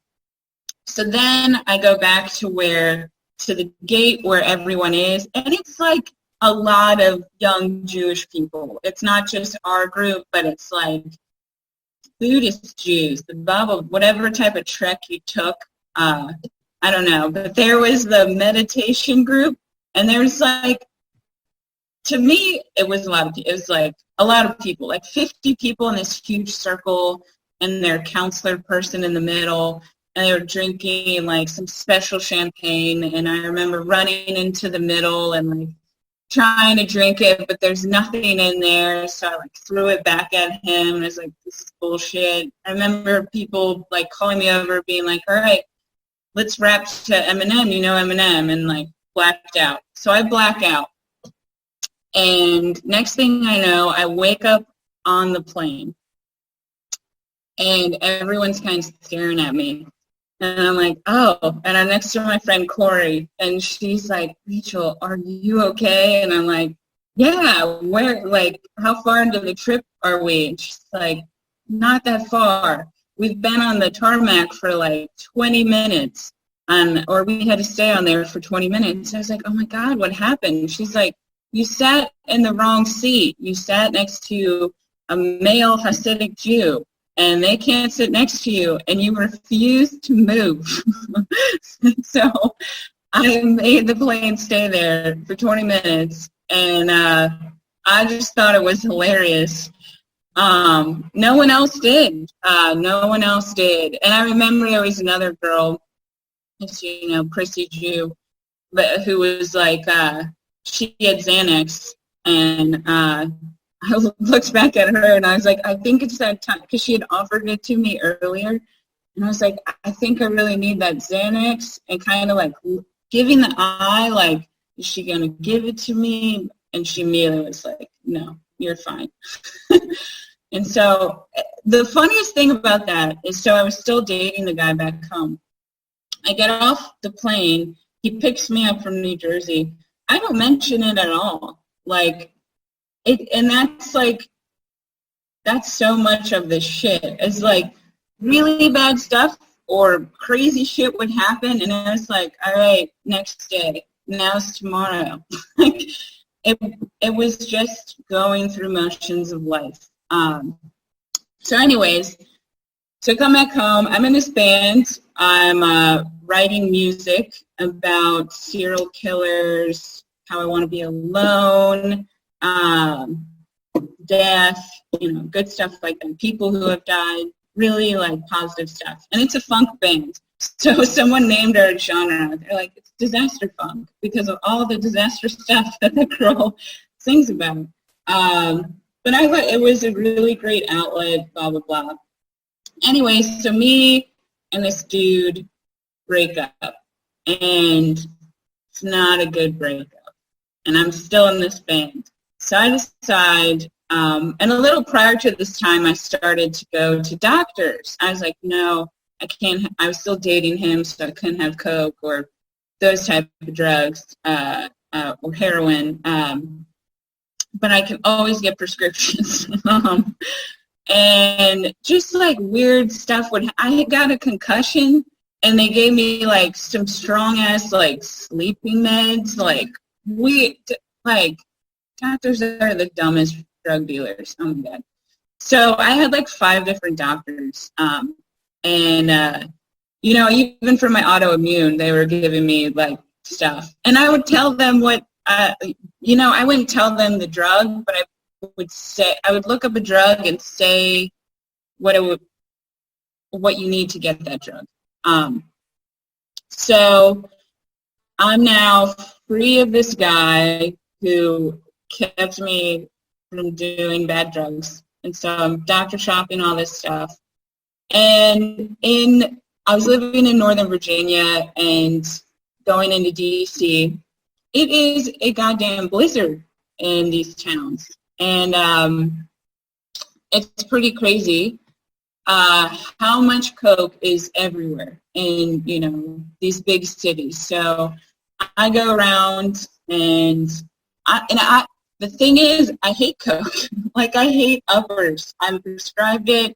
So then I go back to the gate where everyone is, and it's like a lot of young Jewish people. It's not just our group, but it's like Buddhist Jews, the Bible, whatever type of trek you took. I don't know, but there was the meditation group, and there's like, to me, it was a lot of people. It was like a lot of people, like 50 people in this huge circle, and their counselor person in the middle. And they were drinking like some special champagne, and I remember running into the middle and like trying to drink it, but there's nothing in there, so I like threw it back at him, and I was like, this is bullshit. I remember people like calling me over, being like, all right, let's rap to Eminem, Eminem, and like blacked out. So I black out, and next thing I know, I wake up on the plane, and everyone's kind of staring at me. And I'm like, oh, and I'm next to my friend Corey, and she's like, Rachel, are you okay? And I'm like, yeah, how far into the trip are we? And she's like, not that far. We've been on the tarmac for like 20 minutes. or we had to stay on there for 20 minutes. I was like, oh my God, what happened? She's like, you sat in the wrong seat. You sat next to a male Hasidic Jew, and they can't sit next to you, and you refused to move. So I made the plane stay there for 20 minutes, and I just thought it was hilarious. No one else did. No one else did. And I remember there was another girl, Chrissy Jew, but who was like, she had Xanax, and I looked back at her, and I was like, I think it's that time, because she had offered it to me earlier, and I was like, I think I really need that Xanax, and kind of like giving the eye, like, is she going to give it to me? And she immediately was like, no, you're fine. And so the funniest thing about that is, so I was still dating the guy back home. I get off the plane. He picks me up from New Jersey. I don't mention it at all. Like, and that's like, that's so much of the shit. It's like really bad stuff or crazy shit would happen, and it's like, all right, next day, now's tomorrow. Like, it was just going through motions of life. So anyways, so I come back home. I'm in this band. I'm writing music about serial killers, how I want to be alone, death, good stuff like that. People who have died, really like positive stuff. And it's a funk band. So someone named our genre. They're like, it's disaster funk because of all the disaster stuff that the girl sings about. But I thought it was a really great outlet, blah, blah, blah. Anyway, so me and this dude break up. And it's not a good breakup. And I'm still in this band. So I decide, and a little prior to this time, I started to go to doctors. I was like, no, I can't. I was still dating him, so I couldn't have coke or those type of drugs or heroin. But I can always get prescriptions. And just like weird stuff I had got a concussion, and they gave me like some strong ass like sleeping meds. Like doctors are the dumbest drug dealers. Oh my God. So I had like 5 different doctors. And even for my autoimmune, they were giving me like stuff. And I would tell them I wouldn't tell them the drug, but I would look up a drug and say what you need to get that drug. So I'm now free of this guy who kept me from doing bad drugs. And so I'm doctor shopping, all this stuff. And I was living in Northern Virginia and going into D.C. It is a goddamn blizzard in these towns. And it's pretty crazy how much coke is everywhere in, these big cities. So I go around and the thing is, I hate coke. Like, I hate uppers. I'm prescribed it,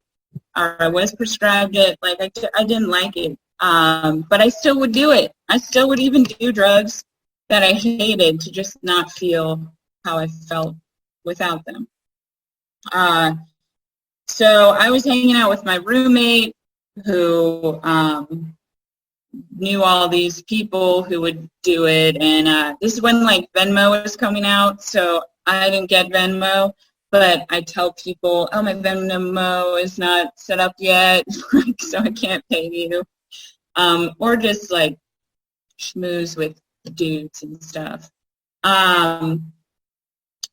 or I was prescribed it. Like, I didn't like it. But I still would do it. I still would even do drugs that I hated to just not feel how I felt without them. So I was hanging out with my roommate who knew all these people who would do it. And this is when, like, Venmo was coming out, so I didn't get Venmo. But I tell people, oh, my Venmo is not set up yet, so I can't pay you. Or just, like, schmooze with dudes and stuff.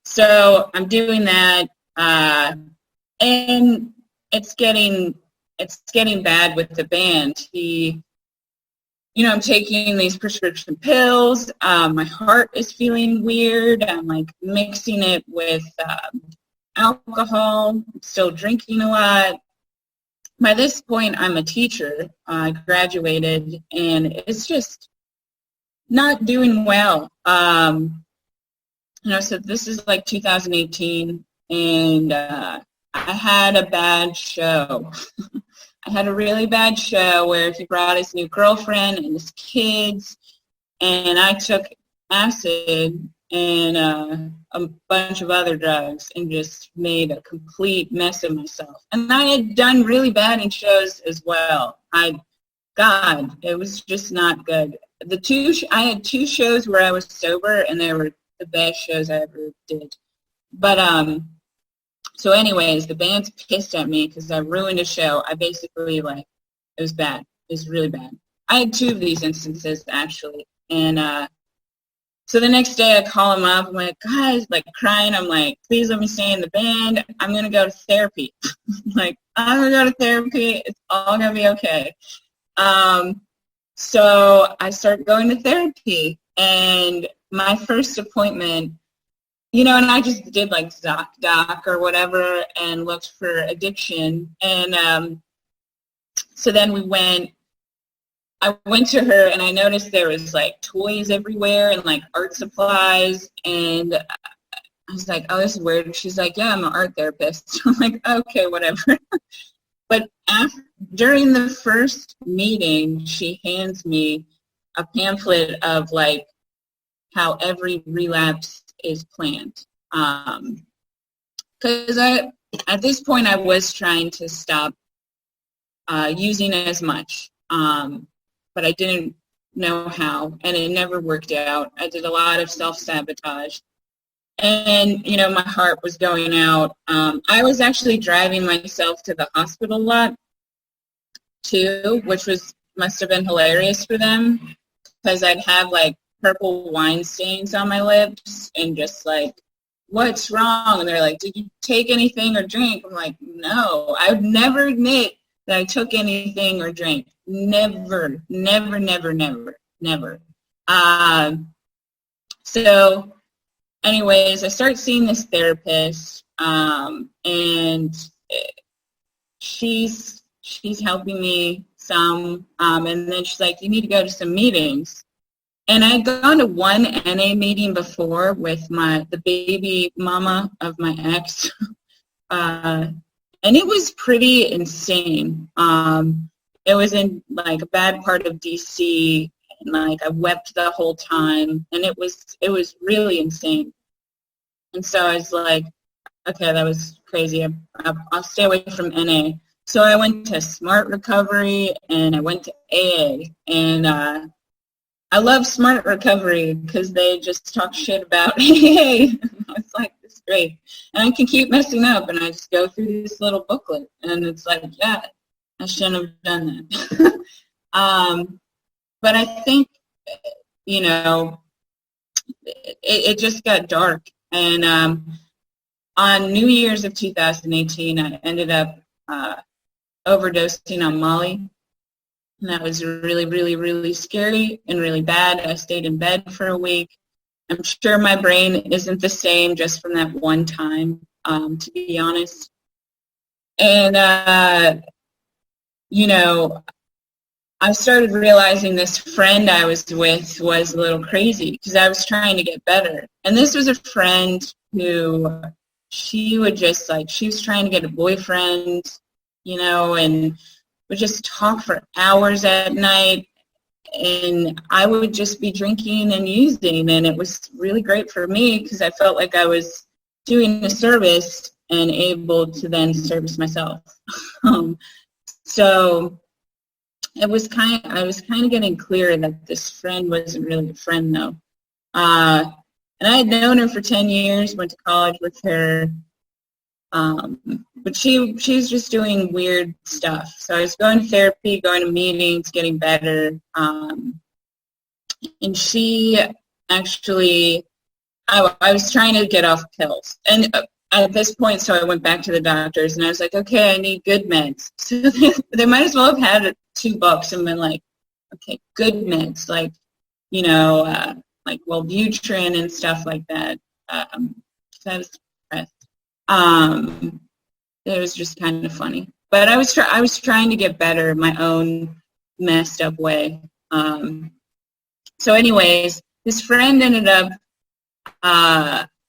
So I'm doing that, and it's getting bad with the band. I'm taking these prescription pills. My heart is feeling weird. I'm like mixing it with alcohol. I'm still drinking a lot. By this point, I'm a teacher. I graduated, and it's just not doing well. So this is like 2018, and I had a bad show. I had a really bad show where he brought his new girlfriend and his kids, and I took acid and a bunch of other drugs and just made a complete mess of myself. And I had done really bad in shows as well. God, it was just not good. I had 2 shows where I was sober, and they were the best shows I ever did. But so anyways, the band's pissed at me because I ruined a show. I basically, it was bad. It was really bad. I had 2 of these instances, actually. And so the next day I call him up. I'm like, guys, crying. I'm like, please let me stay in the band. I'm going to go to therapy. I'm going to go to therapy. It's all going to be okay. So I started going to therapy. And my first appointment, and I just did doc or whatever and looked for addiction. And so then I went to her and I noticed there was toys everywhere and art supplies. And I was like, oh, this is weird. And she's like, yeah, I'm an art therapist. I'm like, okay, whatever. But during the first meeting, she hands me a pamphlet of how every relapse is planned. Because at this point I was trying to stop using as much, but I didn't know how, and it never worked out. I did a lot of self-sabotage, and my heart was going out. I was actually driving myself to the hospital a lot too, which must have been hilarious for them, because I'd have purple wine stains on my lips and just what's wrong? And they're like, did you take anything or drink? I'm like, no, I would never admit that I took anything or drank. Never, never, never, never, never. So anyways, I start seeing this therapist, and she's helping me some, and then she's like, you need to go to some meetings. And I'd gone to one NA meeting before with the baby mama of my ex, and it was pretty insane. It was in a bad part of DC, and I wept the whole time, and it was really insane. And so I was like, okay, that was crazy. I'll stay away from NA. So I went to Smart Recovery, and I went to AA, and I love Smart Recovery because they just talk shit about AA. It's it's great. And I can keep messing up, and I just go through this little booklet, and it's yeah, I shouldn't have done that. But I think, it just got dark. And on New Year's of 2018, I ended up overdosing on Molly. And that was really, really, really scary and really bad. I stayed in bed for a week. I'm sure my brain isn't the same just from that one time, to be honest. And, I started realizing this friend I was with was a little crazy because I was trying to get better. And this was a friend who she would just she was trying to get a boyfriend, and would just talk for hours at night, and I would just be drinking and using, and it was really great for me because I felt like I was doing a service and able to then service myself. So I was kind of getting clear that this friend wasn't really a friend, though. And I had known her for 10 years, went to college with her. But she's just doing weird stuff. So I was going to therapy, going to meetings, getting better. And she actually, I was trying to get off pills. And at this point, so I went back to the doctors, and I was like, okay, I need good meds. So they might as well have had 2 books and been like, okay, good meds, Wellbutrin and stuff like that. So I was depressed. It was just kind of funny, but I was trying to get better in my own messed up way. So anyways, this friend ended up,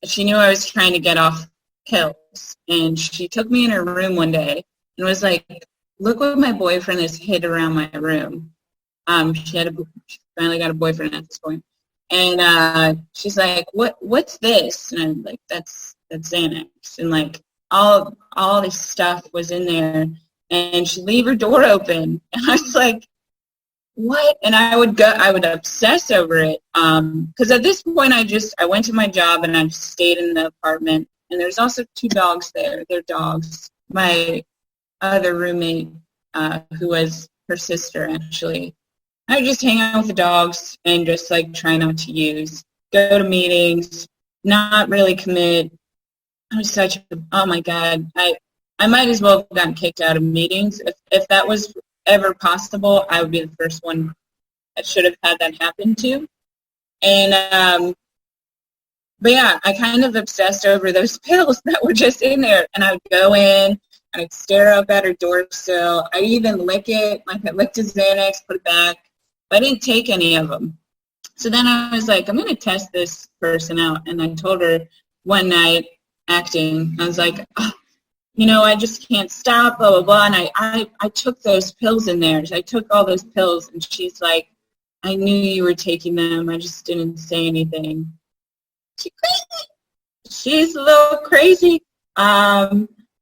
she knew I was trying to get off pills, and she took me in her room one day and was like, look what my boyfriend has hid around my room. She finally got a boyfriend at this point. And she's like, what's this? And I'm like, that's Xanax. And like all this stuff was in there. And she'd leave her door open. And I was like, what? And I would obsess over it. Because at this point I went to my job and I just stayed in the apartment. And there's also 2 dogs there. They're dogs. My other roommate, who was her sister, actually, I would just hang out with the dogs and just like try not to use, go to meetings, not really commit. I was oh my God, I might as well have gotten kicked out of meetings. If that was ever possible, I would be the first one that should have had that happen to. And, but yeah, I kind of obsessed over those pills that were just in there. And I would go in, I'd stare up at her door sill. I'd even lick it, like I licked a Xanax, put it back. But I didn't take any of them. So then I was like, I'm going to test this person out. And I told her one night, acting, I was like, oh, I just can't stop, blah, blah, blah. And I took those pills in there. I took all those pills. And she's like, I knew you were taking them. I just didn't say anything. She's crazy. She's a little crazy.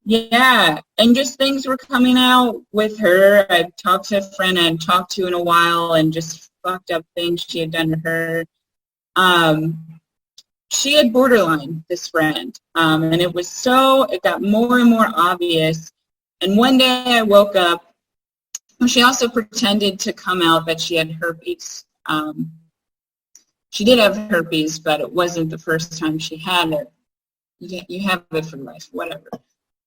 Yeah, and just things were coming out with her. I talked to a friend I hadn't talked to in a while and just fucked up things she had done to her. She had borderline, this friend, and it got more and more obvious. And one day I woke up, she also pretended to come out that she had herpes. She did have herpes, but it wasn't the first time she had it. You have it for life, whatever.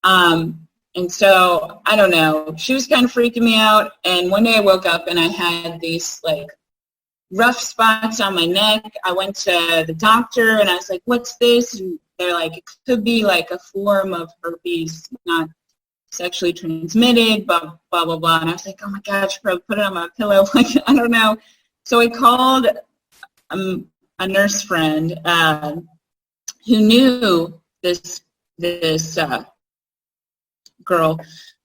And so, I don't know, she was kind of freaking me out, and one day I woke up and I had these, like, rough spots on my neck. I went to the doctor and I was like, what's this? And they're like, it could be, like, a form of herpes, not sexually transmitted, blah, blah, blah, blah. And I was like, oh my God, I should probably put it on my pillow. Like, I don't know. So I called a nurse friend who knew this girl,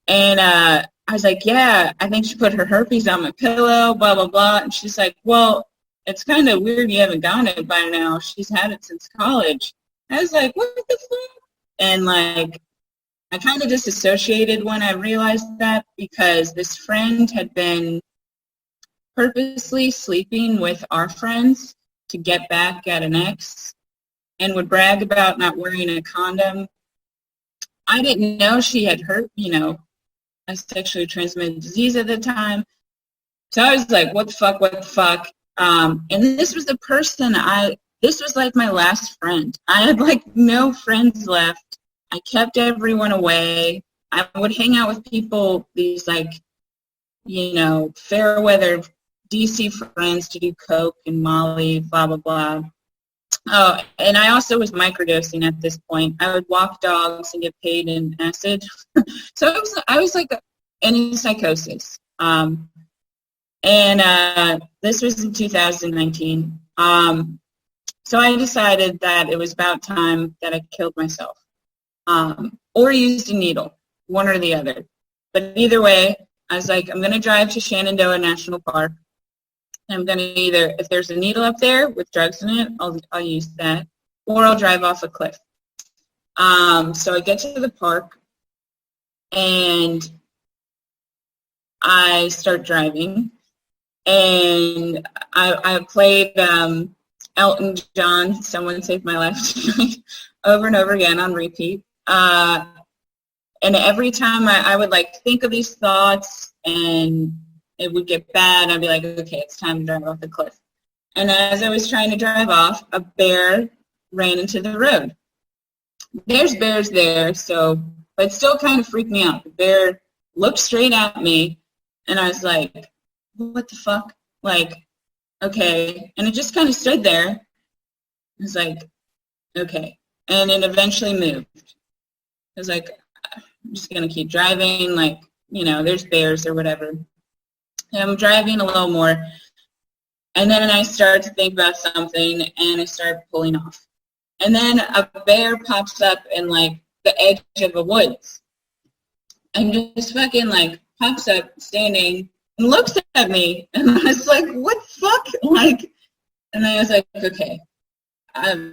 and I was like, yeah, I think she put her herpes on my pillow, blah, blah, blah. And she's like, well, it's kind of weird you haven't gotten it by now. She's had it since college. I was like, what the fuck? And, like, I kind of disassociated when I realized that, because this friend had been purposely sleeping with our friends to get back at an ex and would brag about not wearing a condom. I didn't know she had a sexually transmitted disease at the time. So I was like, what the fuck? And this was the person this was like my last friend. I had like no friends left. I kept everyone away. I would hang out with people, these like, fair weather DC friends to do coke and Molly, blah, blah, blah. Oh, and I also was microdosing at this point. I would walk dogs and get paid in acid. So I was like in psychosis. And this was in 2019. So I decided that it was about time that I killed myself, or used a needle, one or the other. But either way, I was like, I'm going to drive to Shenandoah National Park. I'm going to either, if there's a needle up there with drugs in it, I'll use that, or I'll drive off a cliff. So I get to the park, and I start driving, and I played Elton John, Someone Saved My Life Tonight, over and over again on repeat. And every time I would like think of these thoughts and it would get bad, I'd be like, okay, it's time to drive off the cliff. And as I was trying to drive off, a bear ran into the road. There's bears there, but it still kind of freaked me out. The bear looked straight at me, and I was like, what the fuck? Like, okay. And it just kind of stood there. I was like, okay. And it eventually moved. I was like, I'm just going to keep driving, like, there's bears or whatever. And I'm driving a little more, and then I start to think about something, and I start pulling off. And then a bear pops up in, like, the edge of the woods. I'm just fucking, like, pops up standing and looks at me. And I was like, what the fuck? Like, and then I was like, okay,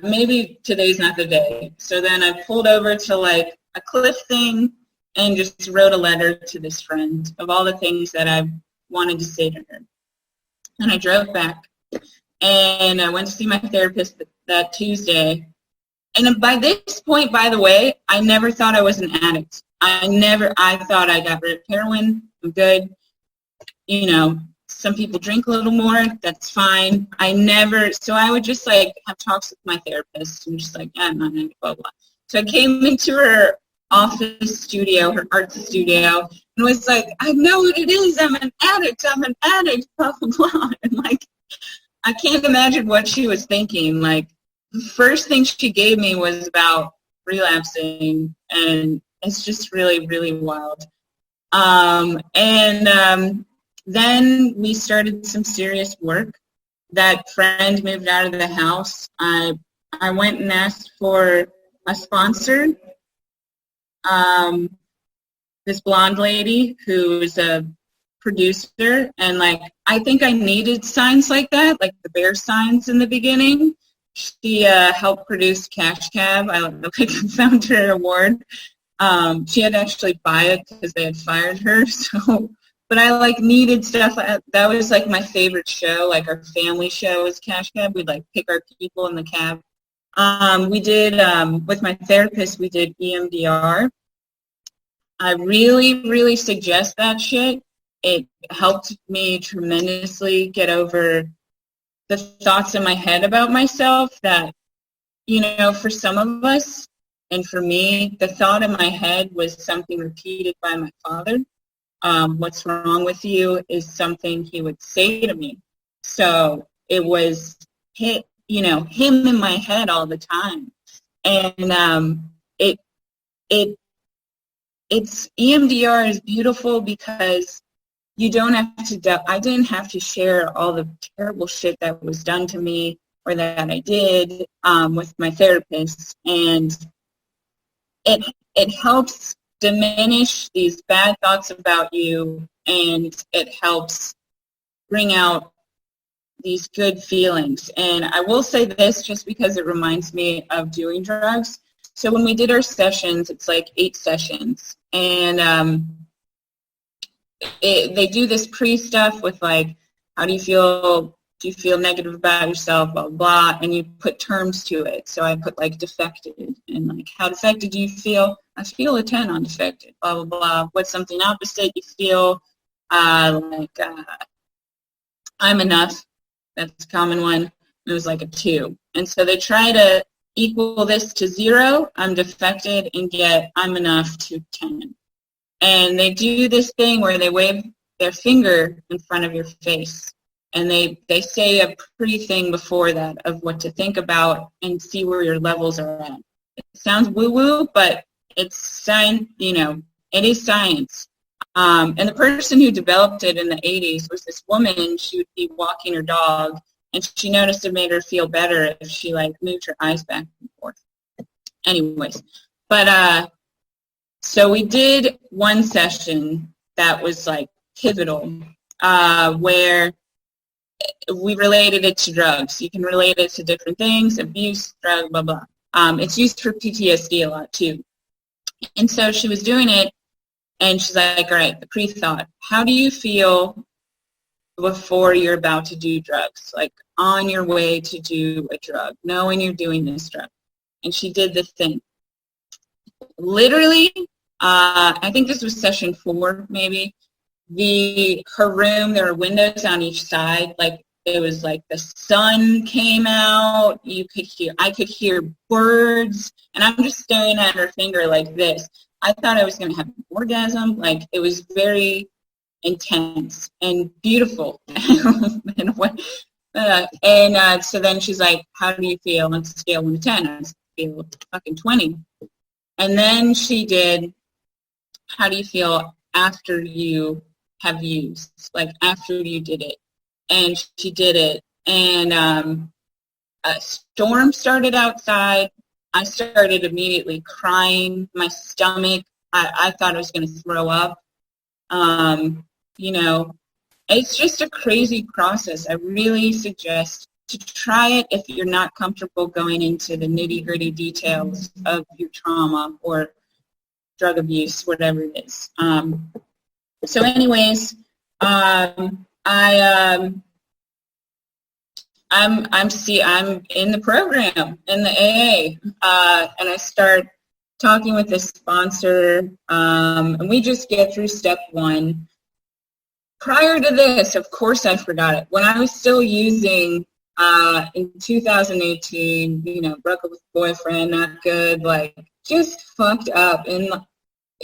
maybe today's not the day. So then I pulled over to like a cliff thing and just wrote a letter to this friend of all the things that I wanted to say to her. And I drove back and I went to see my therapist that Tuesday. And by this point, by the way, I never thought I was an addict. I thought I got rid of heroin. I'm good. You know, some people drink a little more. That's fine. So I would just like have talks with my therapist and just like, yeah, I'm not an addict, blah, blah. So I came into her office studio, her art studio, and was like, I know what it is. I'm an addict, blah, blah, blah. And like, I can't imagine what she was thinking. Like, the first thing she gave me was about relapsing, and it's just really, really wild. Then we started some serious work. That friend moved out of the house. I went and asked for a sponsor. This blonde lady who's a producer, and like I think I needed signs like that, like the bear signs in the beginning. She helped produce Cash Cab. I don't know if I found her an award. She had to actually buy it because they had fired her. So, but I like needed stuff. That was like my favorite show. Like our family show was Cash Cab. We'd like pick our people in the cab. We did with my therapist. We did EMDR. I really, really suggest that shit. It helped me tremendously get over the thoughts in my head about myself that, you know, for some of us, and for me, the thought in my head was something repeated by my father. What's wrong with you is something he would say to me. So it was him in my head all the time. And it's EMDR is beautiful because you don't have to, I didn't have to share all the terrible shit that was done to me or that I did with my therapist. And it helps diminish these bad thoughts about you, and it helps bring out these good feelings. And I will say this just because it reminds me of doing drugs. So when we did our sessions, it's like 8 sessions. And they do this pre-stuff with like, how do you feel? Do you feel negative about yourself? Blah, blah, blah. And you put terms to it. So I put like defected and like, how defected do you feel? I feel a 10 on defected, blah, blah, blah. What's something opposite you feel? I'm enough. That's a common one. It was like a 2. And so they try to equal this to 0, I'm defected, and get I'm enough to 10. And they do this thing where they wave their finger in front of your face. And they say a pre-thing before that of what to think about and see where your levels are at. It sounds woo-woo, but it's science, you know, it is science. And the person who developed it in the 80s was this woman. She would be walking her dog, and she noticed it made her feel better if she, like, moved her eyes back and forth. Anyways, but so we did one session that was, like, pivotal, where we related it to drugs. You can relate it to different things, abuse, drug, blah, blah. It's used for PTSD a lot, too. And so she was doing it, and she's like, all right, the pre-thought. How do you feel before you're about to do drugs? Like, on your way to do a drug, knowing you're doing this drug. And she did this thing. Literally, I think this was session 4, maybe. Her room, there were windows on each side. Like, it was like the sun came out. I could hear birds. And I'm just staring at her finger like this. I thought I was going to have an orgasm. Like, it was very intense and beautiful. So then she's like, how do you feel on a scale of 1 to 10? I feel fucking 20. And then she did, how do you feel after you have used? Like, after you did it. And she did it. And a storm started outside. I started immediately crying. My stomach, I thought I was going to throw up. You know, it's just a crazy process. I really suggest to try it if you're not comfortable going into the nitty-gritty details of your trauma or drug abuse, whatever it is. So anyways, I'm in the program in the AA, and I start talking with the sponsor, and we just get through step 1. Prior to this, of course I forgot it. When I was still using in 2018, you know, broke up with a boyfriend, not good, like just fucked up and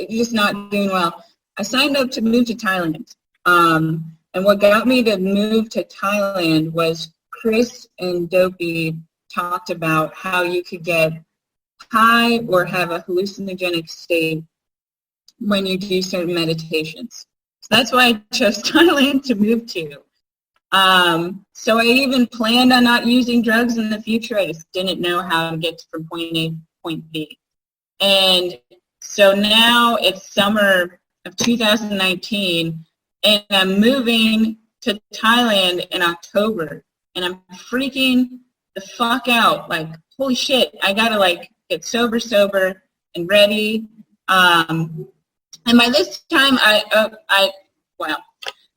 just not doing well. I signed up to move to Thailand. And what got me to move to Thailand was Chris and Dopey talked about how you could get high or have a hallucinogenic state when you do certain meditations. So that's why I chose Thailand to move to. So I even planned on not using drugs in the future. I just didn't know how to get from point A to point B. And so now it's summer of 2019, and I'm moving to Thailand in October, and I'm freaking the fuck out. Like, holy shit, I gotta like get sober and ready. And by this time,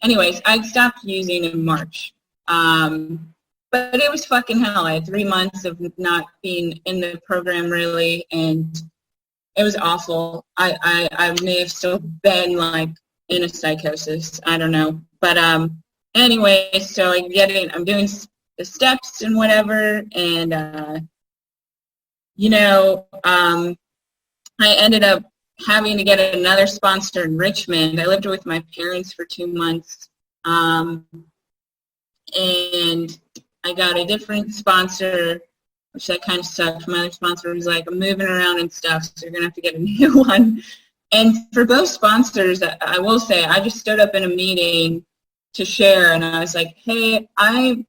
anyways, I stopped using in March. But it was fucking hell. I had 3 months of not being in the program really, and it was awful. I may have still been like in a psychosis. I don't know. But anyway, so I'm doing the steps and whatever, and you know, I ended up having to get another sponsor in Richmond. I lived with my parents for 2 months, and I got a different sponsor, which that kind of sucked. My other sponsor was like, I'm moving around and stuff, so you're going to have to get a new one. And for both sponsors, I will say, I just stood up in a meeting to share, and I was like, hey, I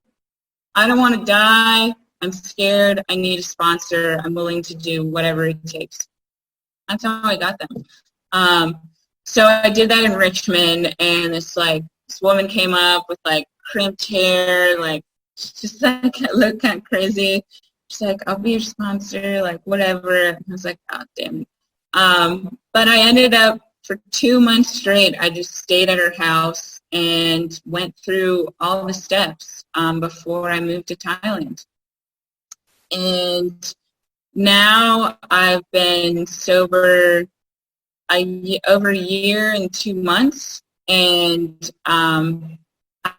don't want to die. I'm scared. I need a sponsor. I'm willing to do whatever it takes. That's how I got them. So I did that in Richmond, and this woman came up with like crimped hair, like just like looked kind of crazy. She's like, I'll be your sponsor, like whatever. And I was like, oh damn it. But I ended up for 2 months straight. I just stayed at her house and went through all the steps before I moved to Thailand. And now I've been sober over a year and 2 months, and I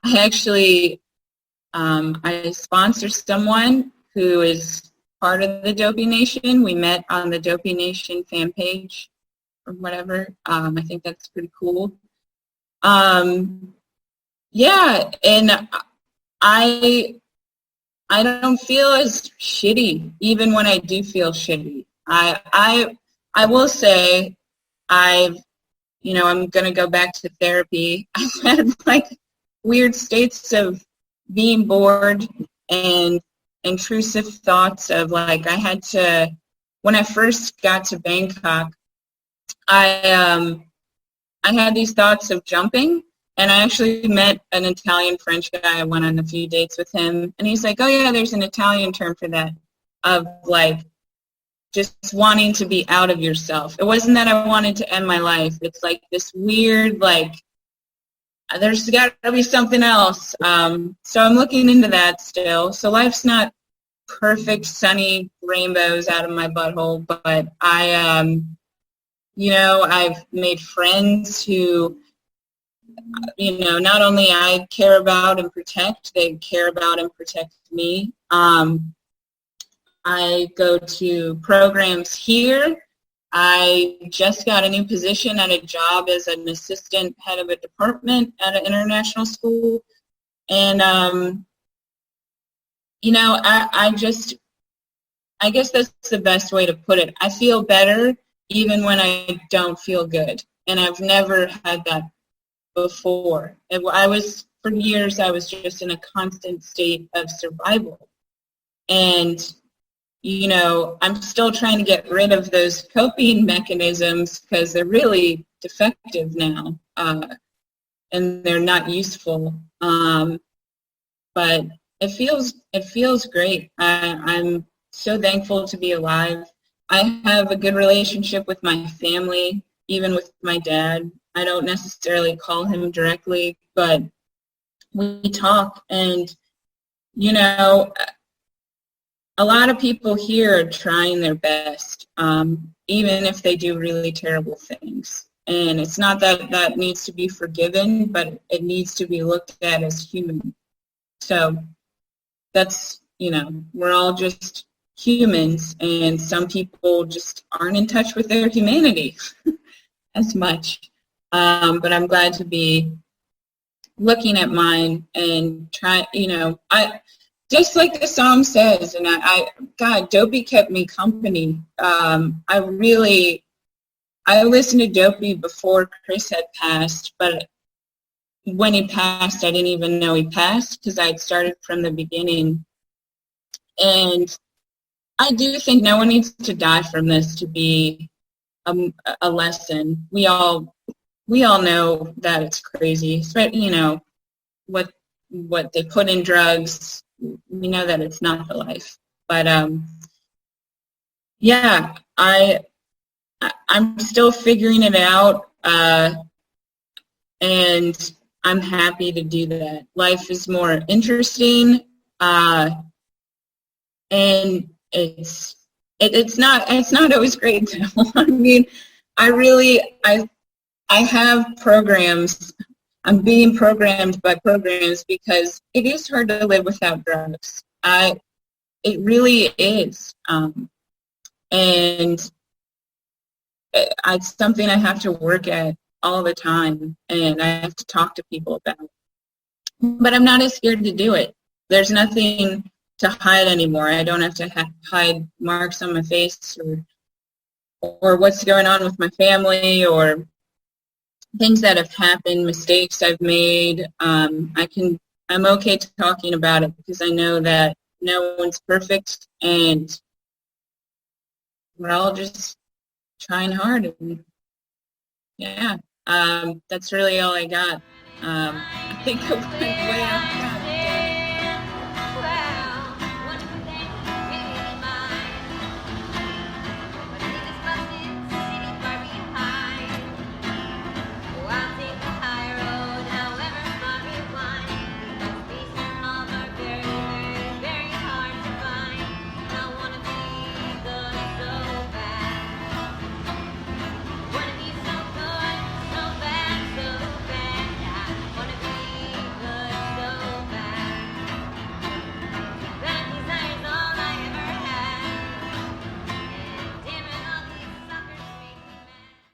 actually I sponsor someone who is part of the Dopey Nation. We met on the Dopey Nation fan page or whatever. I think that's pretty cool. Yeah, and I don't feel as shitty even when I do feel shitty. I will say I'm gonna go back to therapy. I've had like weird states of being bored and intrusive thoughts of like I had to, when I first got to Bangkok, I had these thoughts of jumping, and I actually met an Italian French guy. I went on a few dates with him, and he's like, oh yeah, there's an Italian term for that, of like just wanting to be out of yourself. It wasn't that I wanted to end my life. It's like this weird, like, there's got to be something else. So I'm looking into that still. So life's not perfect, sunny rainbows out of my butthole, but I've made friends who, not only I care about and protect, they care about and protect me. I go to programs here. I just got a new position at a job as an assistant head of a department at an international school. And, I guess that's the best way to put it. I feel better even when I don't feel good. And I've never had that before. For years, I was just in a constant state of survival. And I'm still trying to get rid of those coping mechanisms because they're really defective now. and they're not useful. But it feels great. I'm so thankful to be alive. I have a good relationship with my family, even with my dad. I don't necessarily call him directly, but we talk, and you know, a lot of people here are trying their best, even if they do really terrible things. And it's not that that needs to be forgiven, but it needs to be looked at as human. So that's, we're all just humans, and some people just aren't in touch with their humanity as much. But I'm glad to be looking at mine and try, I just like the song says, and God, Dopey kept me company. I listened to Dopey before Chris had passed, but when he passed, I didn't even know he passed because I had started from the beginning. And I do think no one needs to die from this to be a lesson. We all know that it's crazy, but what they put in drugs. We know that it's not the life. But yeah, I'm still figuring it out, and I'm happy to do that. Life is more interesting, and it's not always great though. I mean, I have programs. I'm being programmed by programs because it is hard to live without drugs. It really is, and it's something I have to work at all the time, and I have to talk to people about. But I'm not as scared to do it. There's nothing to hide anymore. I don't have to hide marks on my face or what's going on with my family or things that have happened, mistakes I've made. I'm okay talking about it because I know that no one's perfect, and we're all just trying hard. And yeah, that's really all I got. I think I went way off.